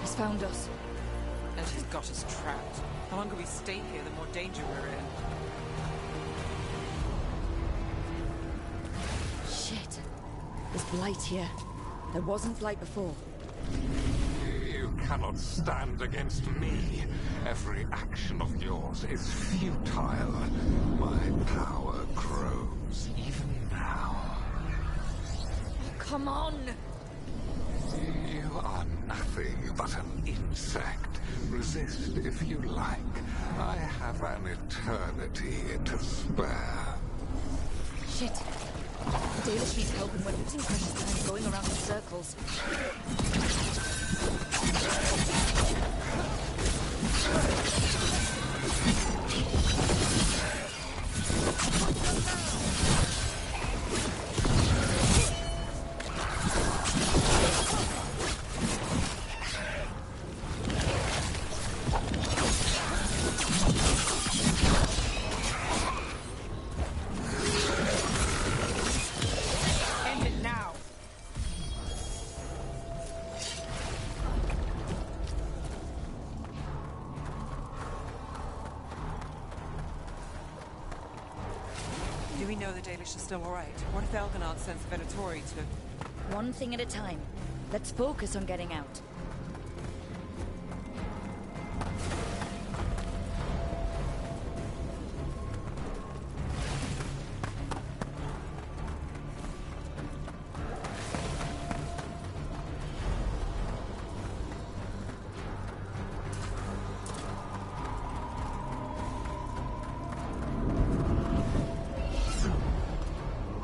He's found us. And he's got us trapped. The longer we stay here, the more danger we're in. Shit. There's blight here. There wasn't blight before. You cannot stand against me. Every action of yours is futile. My power grows even now. Come on! You are nothing but an insect. Resist if you like. I have an eternity to spare. Shit. The Dalish needs help and we're losing precious time going around in circles. End it now! Do we know the Dalish are still alright? What if Elganon sends Venatori to... One thing at a time. Let's focus on getting out.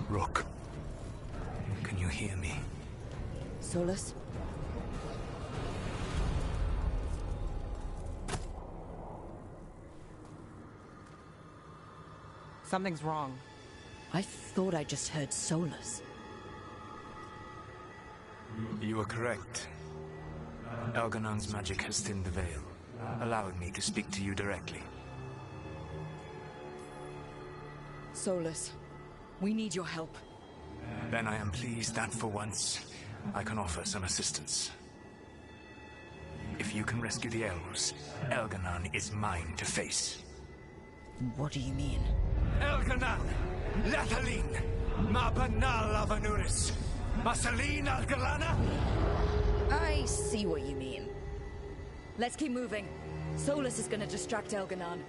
Rook, can you hear me? Solus? Something's wrong. I thought I just heard Solus. You are correct. Elganon's magic has thinned the veil, allowing me to speak to you directly. Solus, we need your help. Then I am pleased that for once, I can offer some assistance. If you can rescue the elves, Elganon is mine to face. What do you mean? Elganon! Lathalin! Mabanal Avanuris! Masalin Algalana! I see what you mean. Let's keep moving. Solus is gonna distract Elganon.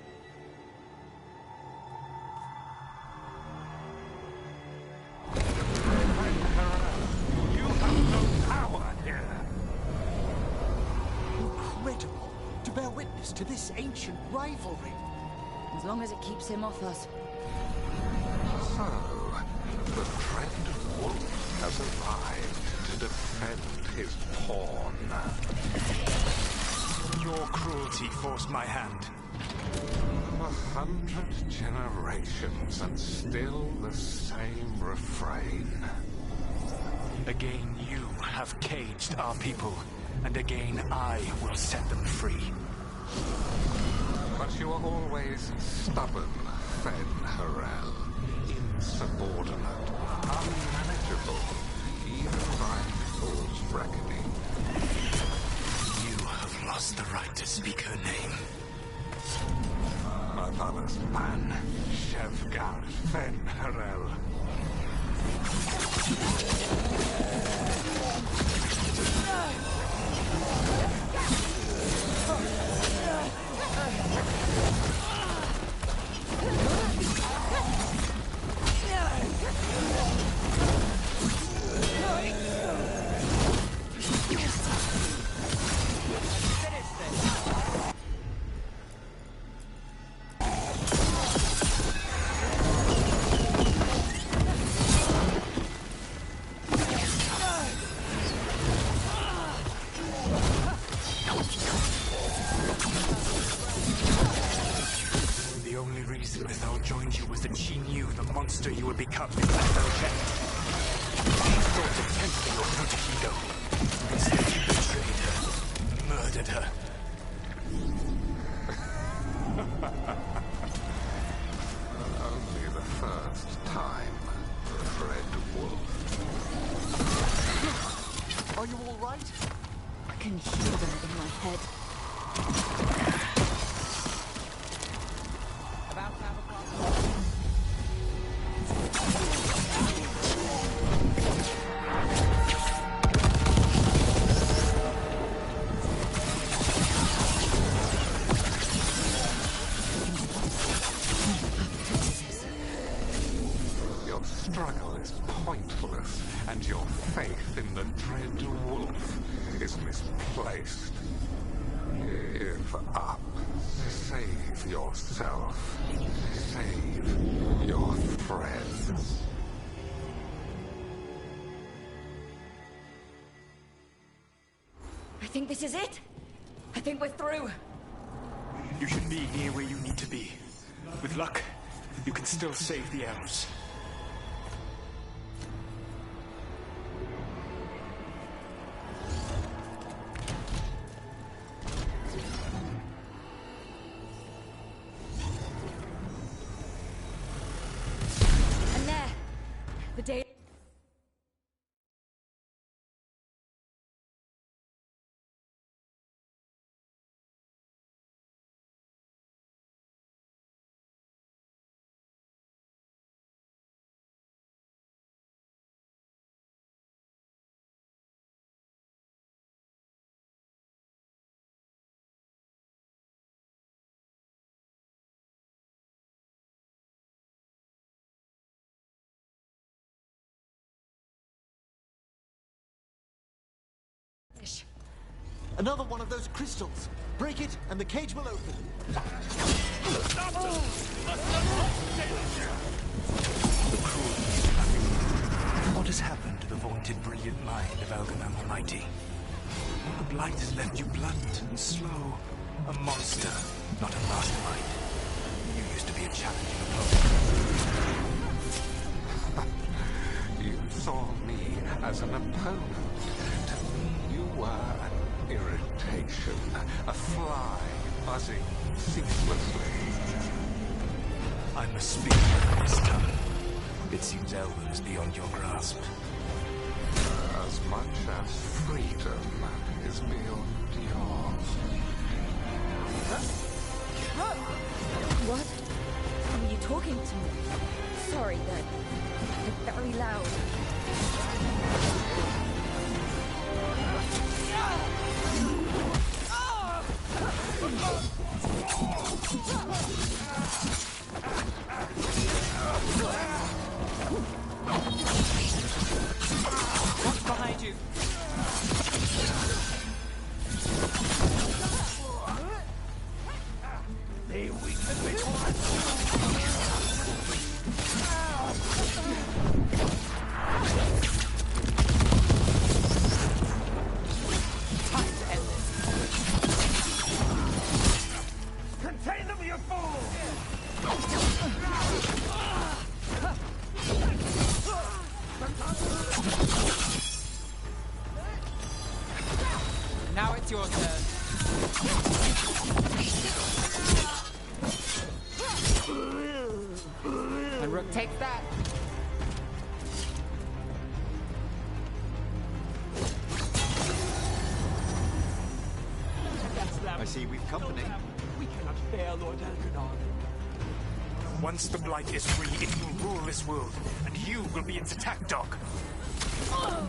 You have no power here. Incredible to bear witness to this ancient rivalry. As long as it keeps him off us. So, the dread wolf has arrived to defend his pawn. Your cruelty forced my hand. 100 generations and still the same refrain. Again you have caged our people, and again I will set them free. But you are always stubborn, Fen-Harel. Insubordinate, unmanageable, even by people's reckoning. You have lost the right to speak her name. Mother's man, Shevgar Fen-Harel. only reason Mythal joined you was that she knew the monster you would become if Mythal checked. She thought to tempt your protegido. Instead, you betrayed her, murdered her. Only the first time, Red Wolf. Are you all right? I can hear them in my head. About to have a problem. Your struggle is pointless, and your faith in the Dread Wolf is misplaced. Give up. Save yourself. Save your friends. I think this is it. I think we're through. You should be near where you need to be. With luck, you can still save the elves. And there, the day. Another one of those crystals. Break it, and the cage will open. What has happened to the vaunted brilliant mind of Elganon Almighty? The blight has left you blunt and slow. A monster, not a mastermind. You used to be a challenging opponent. You saw me as an opponent. To me, you were an irritation. A fly buzzing ceaselessly. I must speak this time. It seems Elven is beyond your grasp. As much as freedom is beyond yours. What? Are you talking to me? Sorry, they're very loud. What's behind you? They weaken me. Contain them, you fool! Now it's your turn. And Rook takes that. I see we've company. We cannot fail Lord Elganon. Once the blight is free, it will rule this world, and you will be its attack dog.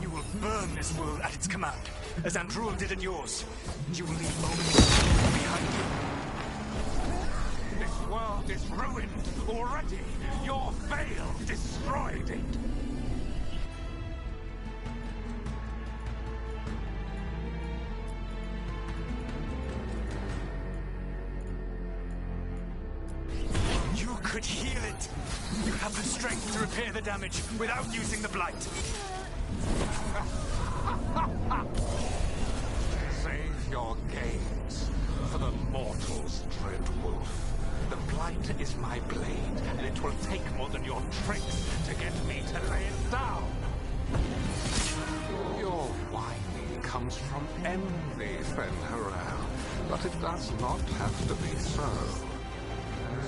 You will burn this world at its command, as Andrul did in yours, and you will leave moments behind you. This world is ruined already. Your veil destroyed it. You could heal it. You have the strength to repair the damage without using the blight. Save your games for the mortals, Dread Wolf. The Blight is my blade, and it will take more than your tricks to get me to lay it down. Your whining comes from envy, Fen'Harel, but it does not have to be so.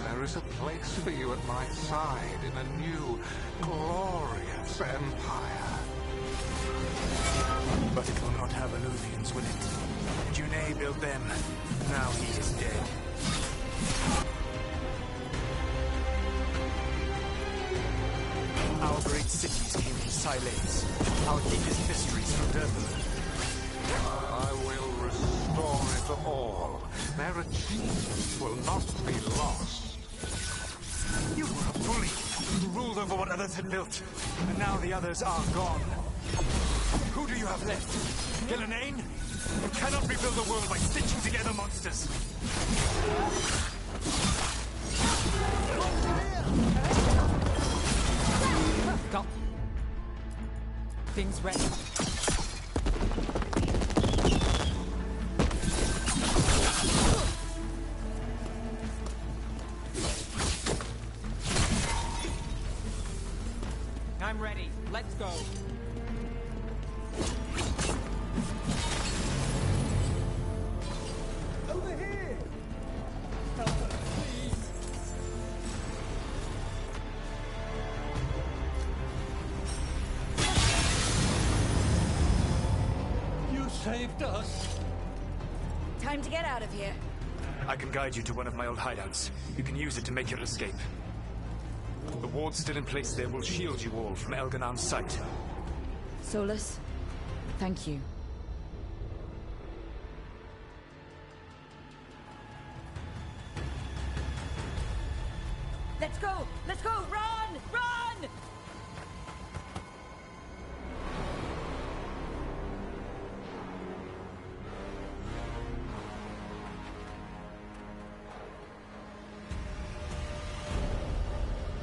There is a place for you at my side in a new, glorious empire. But it will not have Illuvians, will it? Junei built them. Now he is dead. Our great cities came from Silex. Our deepest mysteries from Durban. I will restore it all. Their achievements will not be lost. You were a bully who ruled over what others had built, and now the others are gone. Who do you have left? Gillenane? You cannot rebuild the world by stitching together monsters. Go. Things ready. I'm ready. Let's go. Over here! Help us, please! You saved us! Time to get out of here. I can guide you to one of my old hideouts. You can use it to make your escape. The wards still in place there will shield you all from Elganon's sight. Solus, thank you. Let's go! Let's go! Run! Run!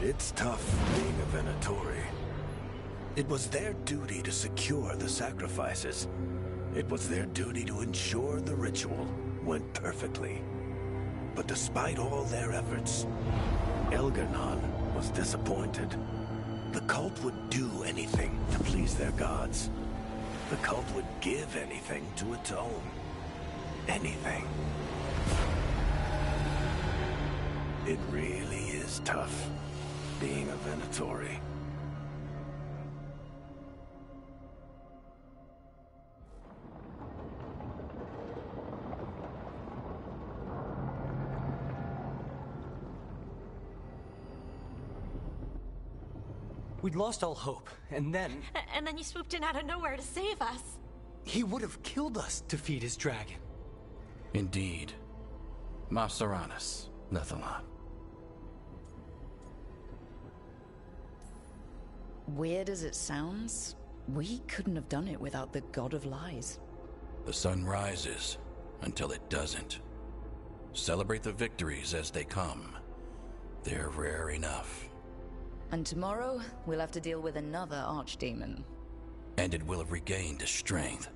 It's tough being a Venatori. It was their duty to secure the sacrifices. It was their duty to ensure the ritual went perfectly. But despite all their efforts, Elganon was disappointed. The cult would do anything to please their gods. The cult would give anything to atone. Anything. It really is tough being a Venatori. We'd lost all hope, and then... And then you swooped in out of nowhere to save us. He would have killed us to feed his dragon. Indeed. Masteranus, Nethalon. Weird as it sounds, we couldn't have done it without the God of Lies. The sun rises until it doesn't. Celebrate the victories as they come. They're rare enough. And tomorrow, we'll have to deal with another archdemon. And it will have regained its strength.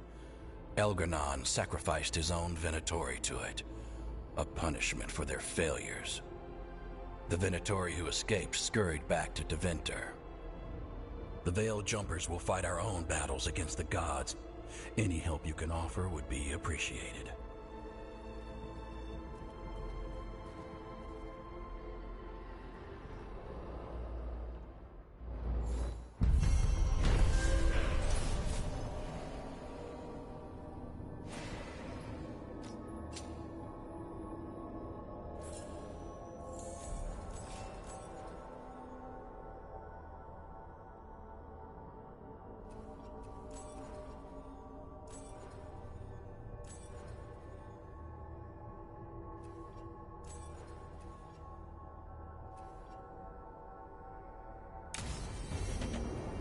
Elganon sacrificed his own Venatori to it. A punishment for their failures. The Venatori who escaped scurried back to Deventer. The Veil Jumpers will fight our own battles against the gods. Any help you can offer would be appreciated.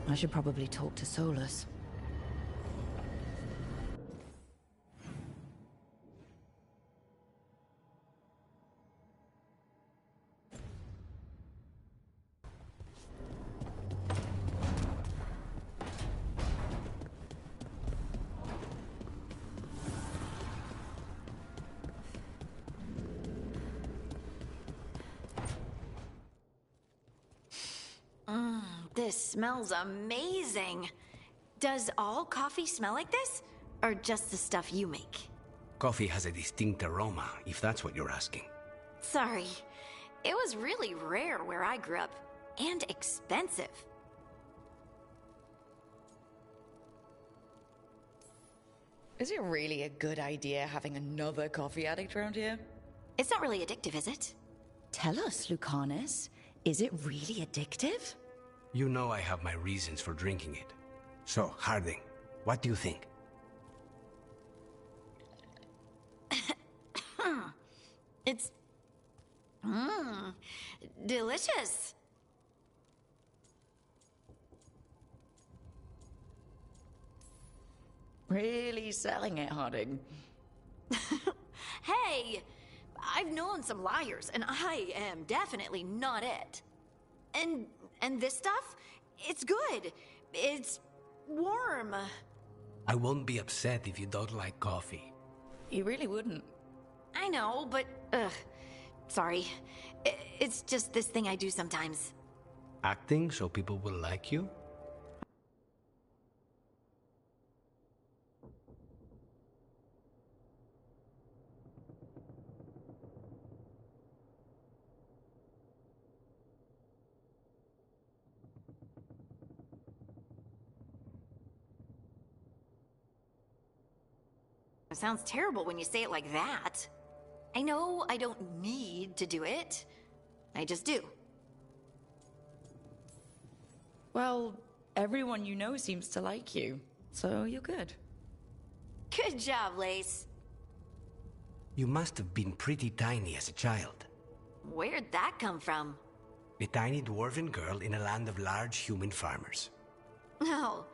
I should probably talk to Solus. This smells amazing. Does all coffee smell like this? Or just the stuff you make? Coffee has a distinct aroma, if that's what you're asking. Sorry. It was really rare where I grew up. And expensive. Is it really a good idea having another coffee addict around here? It's not really addictive, is it? Tell us, Lucanus. Is it really addictive? You know I have my reasons for drinking it. So, Harding, what do you think? It's... delicious. Really selling it, Harding. Hey! I've known some liars, and I am definitely not it. And this stuff? It's good. It's warm. I won't be upset if you don't like coffee. You really wouldn't. I know, but... sorry. It's just this thing I do sometimes. Acting so people will like you? It sounds terrible when you say it like that. I know I don't need to do it. I just do. Well, everyone you know seems to like you, so you're good. Good job, Lace. You must have been pretty tiny as a child. Where'd that come from? A tiny dwarven girl in a land of large human farmers. Oh,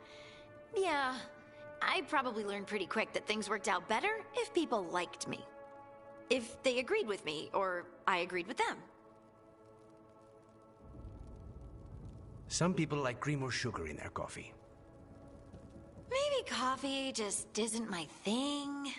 yeah. I probably learned pretty quick that things worked out better if people liked me. If they agreed with me, or I agreed with them. Some people like cream or sugar in their coffee. Maybe coffee just isn't my thing.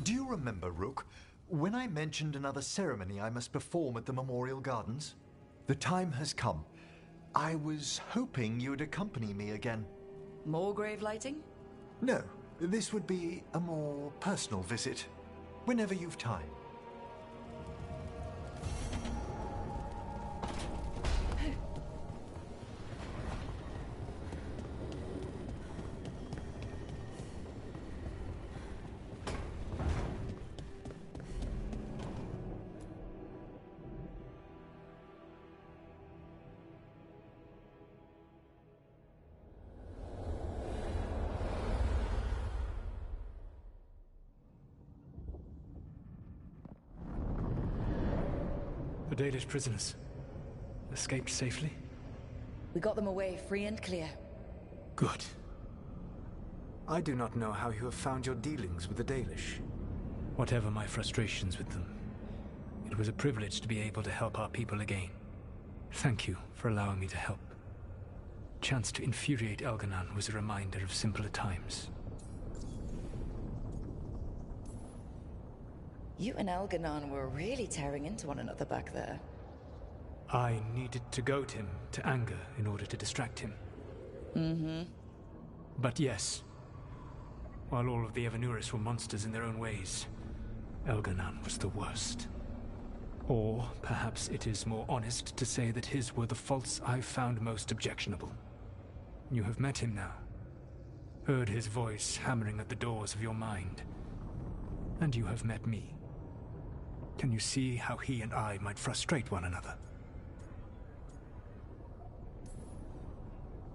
Do you remember, Rook, when I mentioned another ceremony I must perform at the Memorial Gardens? The time has come. I was hoping you'd accompany me again. More grave lighting? No, this would be a more personal visit. Whenever you've time. The Dalish prisoners escaped safely? We got them away free and clear. Good. I do not know how you have found your dealings with the Dalish. Whatever my frustrations with them, it was a privilege to be able to help our people again. Thank you for allowing me to help. Chance to infuriate Elganon was a reminder of simpler times. You and Elganon were really tearing into one another back there. I needed to goad him to anger in order to distract him. Mm-hmm. But yes, while all of the Evanuris were monsters in their own ways, Elganon was the worst. Or perhaps it is more honest to say that his were the faults I found most objectionable. You have met him now. Heard his voice hammering at the doors of your mind. And you have met me. Can you see how he and I might frustrate one another?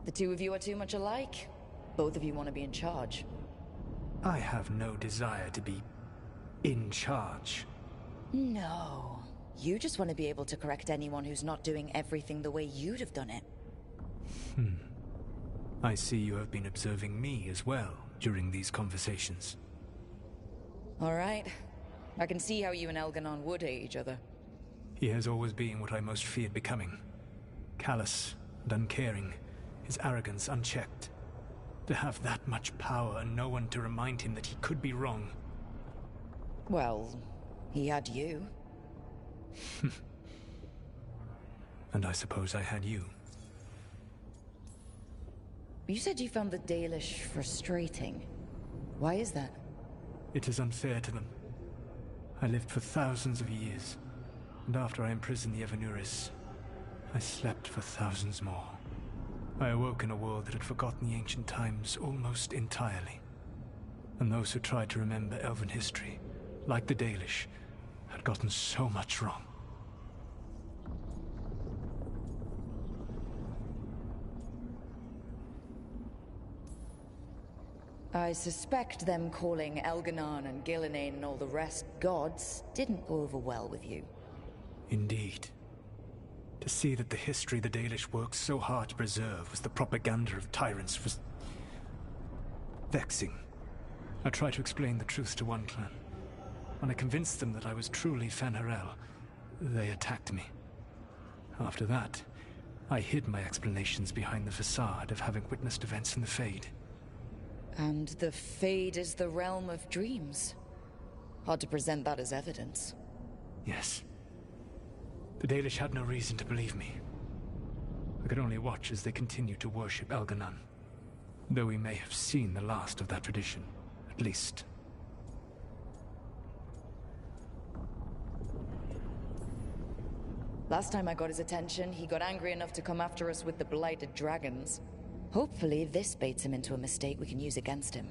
The two of you are too much alike. Both of you want to be in charge. I have no desire to be in charge. No. You just want to be able to correct anyone who's not doing everything the way you'd have done it. I see you have been observing me as well during these conversations. All right. I can see how you and Elganon would hate each other. He has always been what I most feared becoming. Callous and uncaring, his arrogance unchecked. To have that much power and no one to remind him that he could be wrong. Well, he had you. And I suppose I had you. You said you found the Dalish frustrating. Why is that? It is unfair to them. I lived for thousands of years, and after I imprisoned the Evanuris, I slept for thousands more. I awoke in a world that had forgotten the ancient times almost entirely. And those who tried to remember Elven history, like the Dalish, had gotten so much wrong. I suspect them calling Elganon and Gillenane and all the rest gods didn't go over well with you. Indeed. To see that the history the Dalish worked so hard to preserve was the propaganda of tyrants was vexing. I tried to explain the truth to one clan. When I convinced them that I was truly Fen'Harel, they attacked me. After that, I hid my explanations behind the facade of having witnessed events in the Fade. And the Fade is the realm of dreams. Hard to present that as evidence. Yes. The Dalish had no reason to believe me. I could only watch as they continued to worship Elganon, though we may have seen the last of that tradition, at least. Last time I got his attention, he got angry enough to come after us with the blighted dragons. Hopefully this baits him into a mistake we can use against him.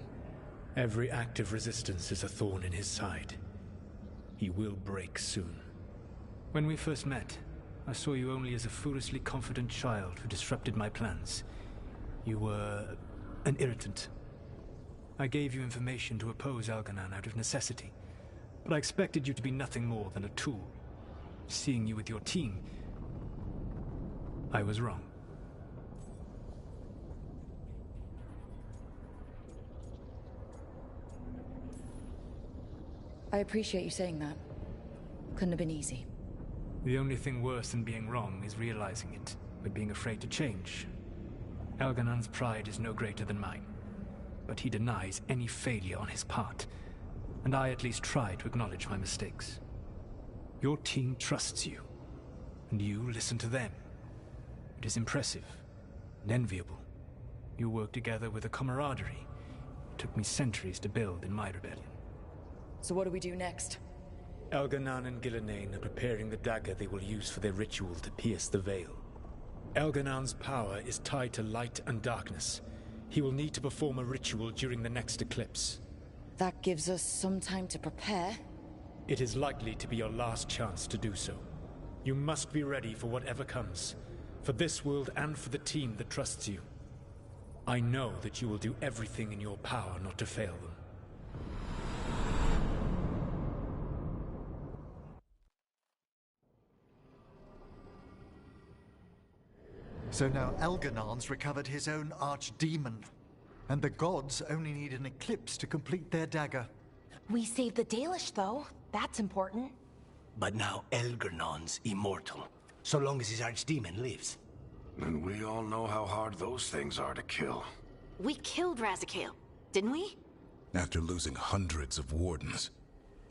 Every act of resistance is a thorn in his side. He will break soon. When we first met, I saw you only as a foolishly confident child who disrupted my plans. You were an irritant. I gave you information to oppose Elganon out of necessity, but I expected you to be nothing more than a tool. Seeing you with your team, I was wrong. I appreciate you saying that. Couldn't have been easy. The only thing worse than being wrong is realizing it, but being afraid to change. Elganon's pride is no greater than mine, but he denies any failure on his part, and I at least try to acknowledge my mistakes. Your team trusts you, and you listen to them. It is impressive and enviable. You work together with a camaraderie it took me centuries to build in my rebellion. So what do we do next? Elganon and Gillenane are preparing the dagger they will use for their ritual to pierce the veil. Elganon's power is tied to light and darkness. He will need to perform a ritual during the next eclipse. That gives us some time to prepare. It is likely to be your last chance to do so. You must be ready for whatever comes, for this world and for the team that trusts you. I know that you will do everything in your power not to fail them. So now Elganon's recovered his own archdemon, and the gods only need an eclipse to complete their dagger. We saved the Dalish, though. That's important. But now Elganon's immortal, so long as his archdemon lives. And we all know how hard those things are to kill. We killed Razikale, didn't we? After losing hundreds of wardens.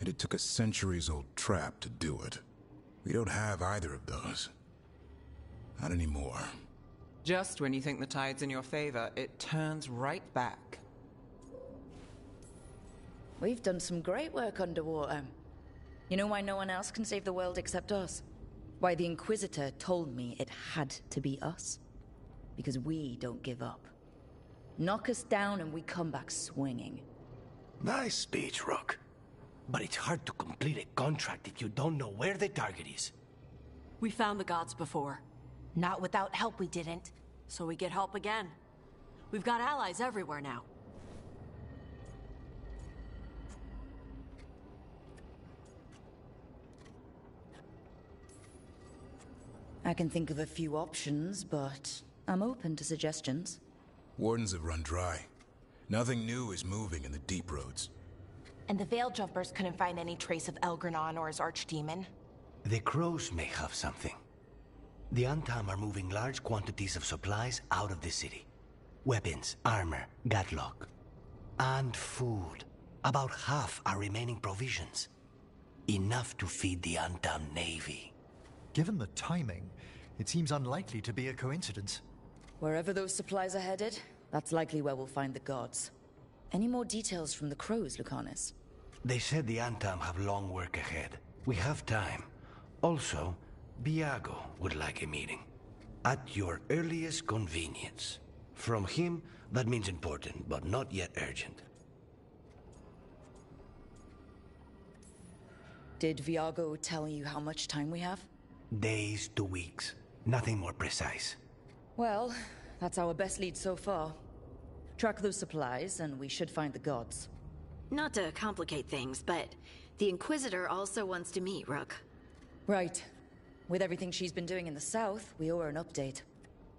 And it took a centuries-old trap to do it. We don't have either of those. Not anymore. Just when you think the tide's in your favor, it turns right back. We've done some great work underwater. You know why no one else can save the world except us? Why the Inquisitor told me it had to be us? Because we don't give up. Knock us down and we come back swinging. Nice speech, Rook. But it's hard to complete a contract if you don't know where the target is. We found the gods before. Not without help, we didn't. So we get help again. We've got allies everywhere now. I can think of a few options, but I'm open to suggestions. Wardens have run dry. Nothing new is moving in the deep roads. And the Veil Jumpers couldn't find any trace of Elgranon or his archdemon? The crows may have something. The Antam are moving large quantities of supplies out of the city. Weapons, armor, gatlock. And food. About half are remaining provisions. Enough to feed the Antam navy. Given the timing, it seems unlikely to be a coincidence. Wherever those supplies are headed, that's likely where we'll find the gods. Any more details from the crows, Lucanus? They said the Antam have long work ahead. We have time. Also, Viago would like a meeting. At your earliest convenience. From him, that means important, but not yet urgent. Did Viago tell you how much time we have? Days to weeks. Nothing more precise. Well, that's our best lead so far. Track those supplies, and we should find the gods. Not to complicate things, but the Inquisitor also wants to meet Rook. Right. With everything she's been doing in the south, we owe her an update.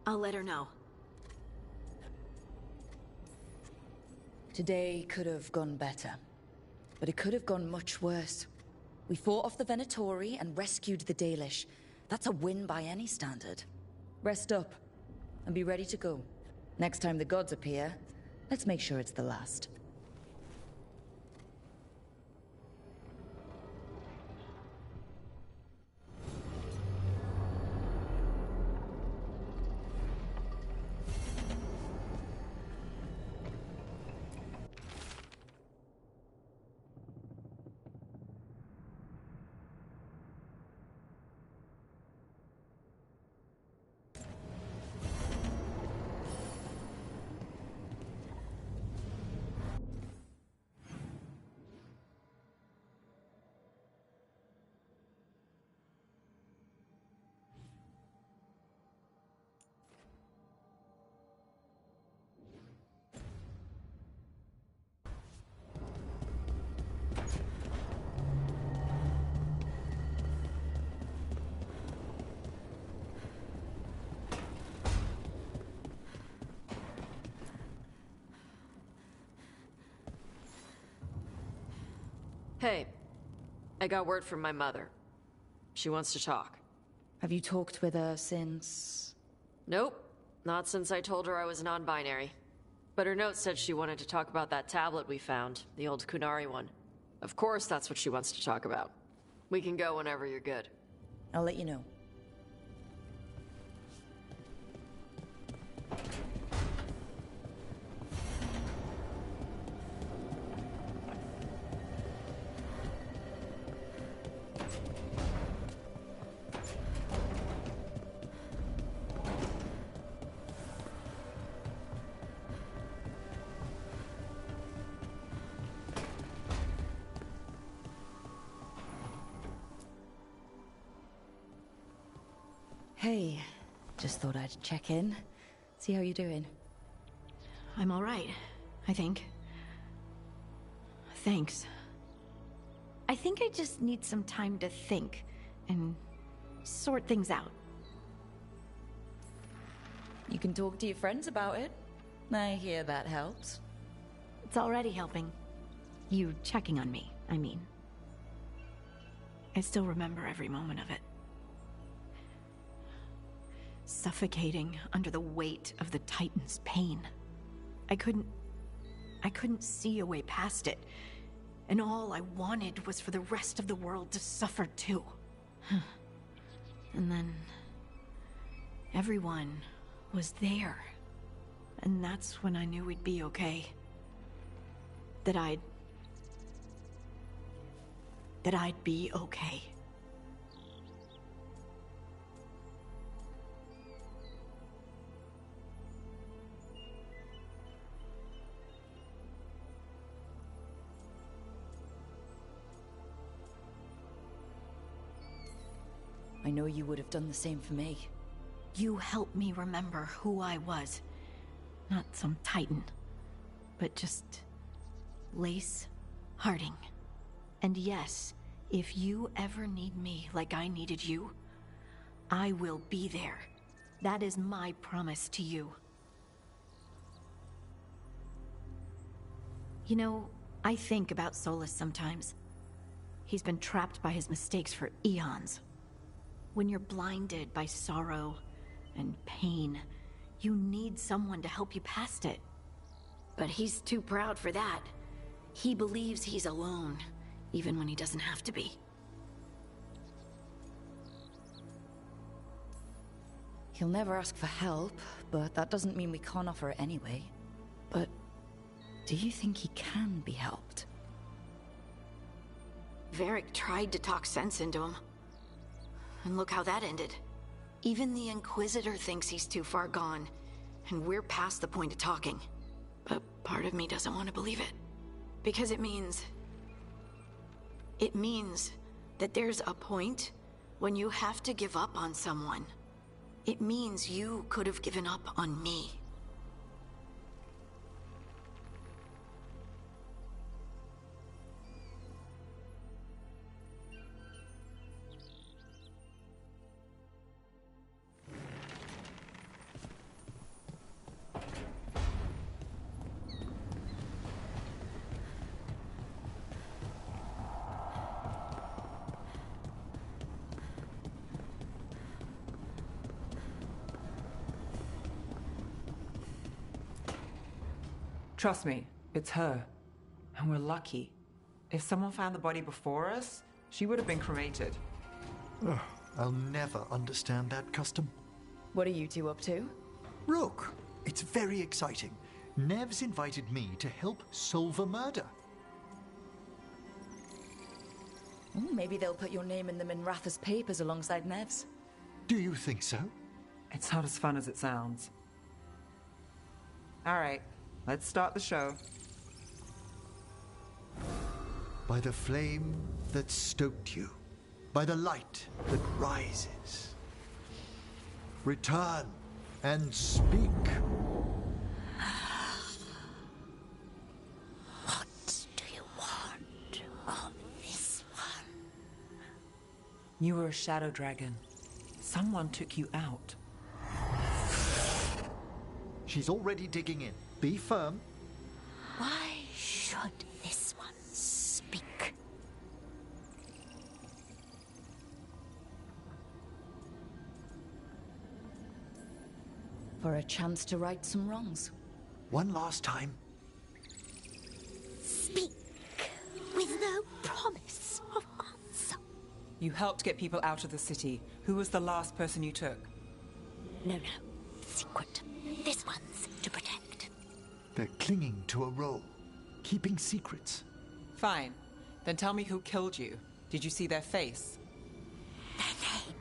I'll let her know. Today could have gone better. But it could have gone much worse. We fought off the Venatori and rescued the Dalish. That's a win by any standard. Rest up, and be ready to go. Next time the gods appear, let's make sure it's the last. Hey, I got word from my mother. She wants to talk. Have you talked with her since... Nope, not since I told her I was non-binary. But her note said she wanted to talk about that tablet we found, the old Kunari one. Of course that's what she wants to talk about. We can go whenever you're good. I'll let you know. Hey, just thought I'd check in, see how you're doing. I'm all right, I think. Thanks. I think I just need some time to think and sort things out. You can talk to your friends about it. I hear that helps. It's already helping. You checking on me, I mean. I still remember every moment of it. Suffocating under the weight of the Titan's pain. I couldn't see a way past it. And all I wanted was for the rest of the world to suffer too. And then... everyone was there. And that's when I knew we'd be okay. That I'd be okay. I know you would have done the same for me. You helped me remember who I was. Not some titan, but just Lace Harding. And yes, if you ever need me like I needed you, I will be there. That is my promise to you. You know, I think about Solus sometimes. He's been trapped by his mistakes for eons. When you're blinded by sorrow and pain, you need someone to help you past it. But he's too proud for that. He believes he's alone, even when he doesn't have to be. He'll never ask for help, but that doesn't mean we can't offer it anyway. But do you think he can be helped? Varric tried to talk sense into him. And look how that ended. Even the Inquisitor thinks he's too far gone, and we're past the point of talking. But part of me doesn't want to believe it. Because it means that there's a point when you have to give up on someone. It means you could have given up on me. Trust me, it's her. And we're lucky. If someone found the body before us, she would have been cremated. Ugh, I'll never understand that custom. What are you two up to? Look, it's very exciting. Nev's invited me to help solve a murder. Maybe they'll put your name in the Minratha's papers alongside Nev's. Do you think so? It's not as fun as it sounds. All right, let's start the show. By the flame that stoked you, by the light that rises. Return and speak. What do you want of this one? You were a shadow dragon. Someone took you out. She's already digging in. Be firm. Why should this one speak? For a chance to right some wrongs. One last time. Speak with no promise of answer. You helped get people out of the city. Who was the last person you took? No. Secret. This one's to protect. They're clinging to a role, keeping secrets. Fine. Then tell me who killed you. Did you see their face? Their name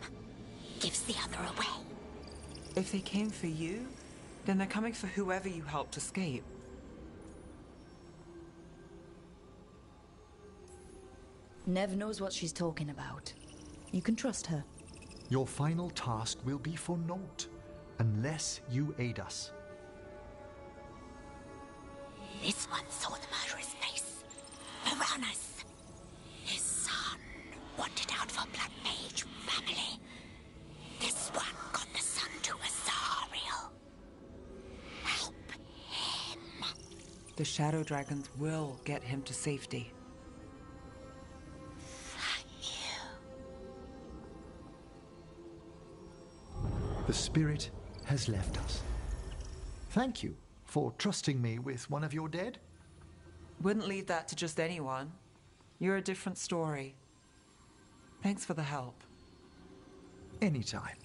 gives the other away. If they came for you, then they're coming for whoever you helped escape. Nev knows what she's talking about. You can trust her. Your final task will be for naught, unless you aid us. This one saw the murderer's face. Piranhas. His son wanted out for Blood Mage family. This one got the son to Azariel. Help him. The shadow dragons will get him to safety. The spirit has left us. Thank you for trusting me with one of your dead. Wouldn't leave that to just anyone. You're a different story. Thanks for the help. Anytime.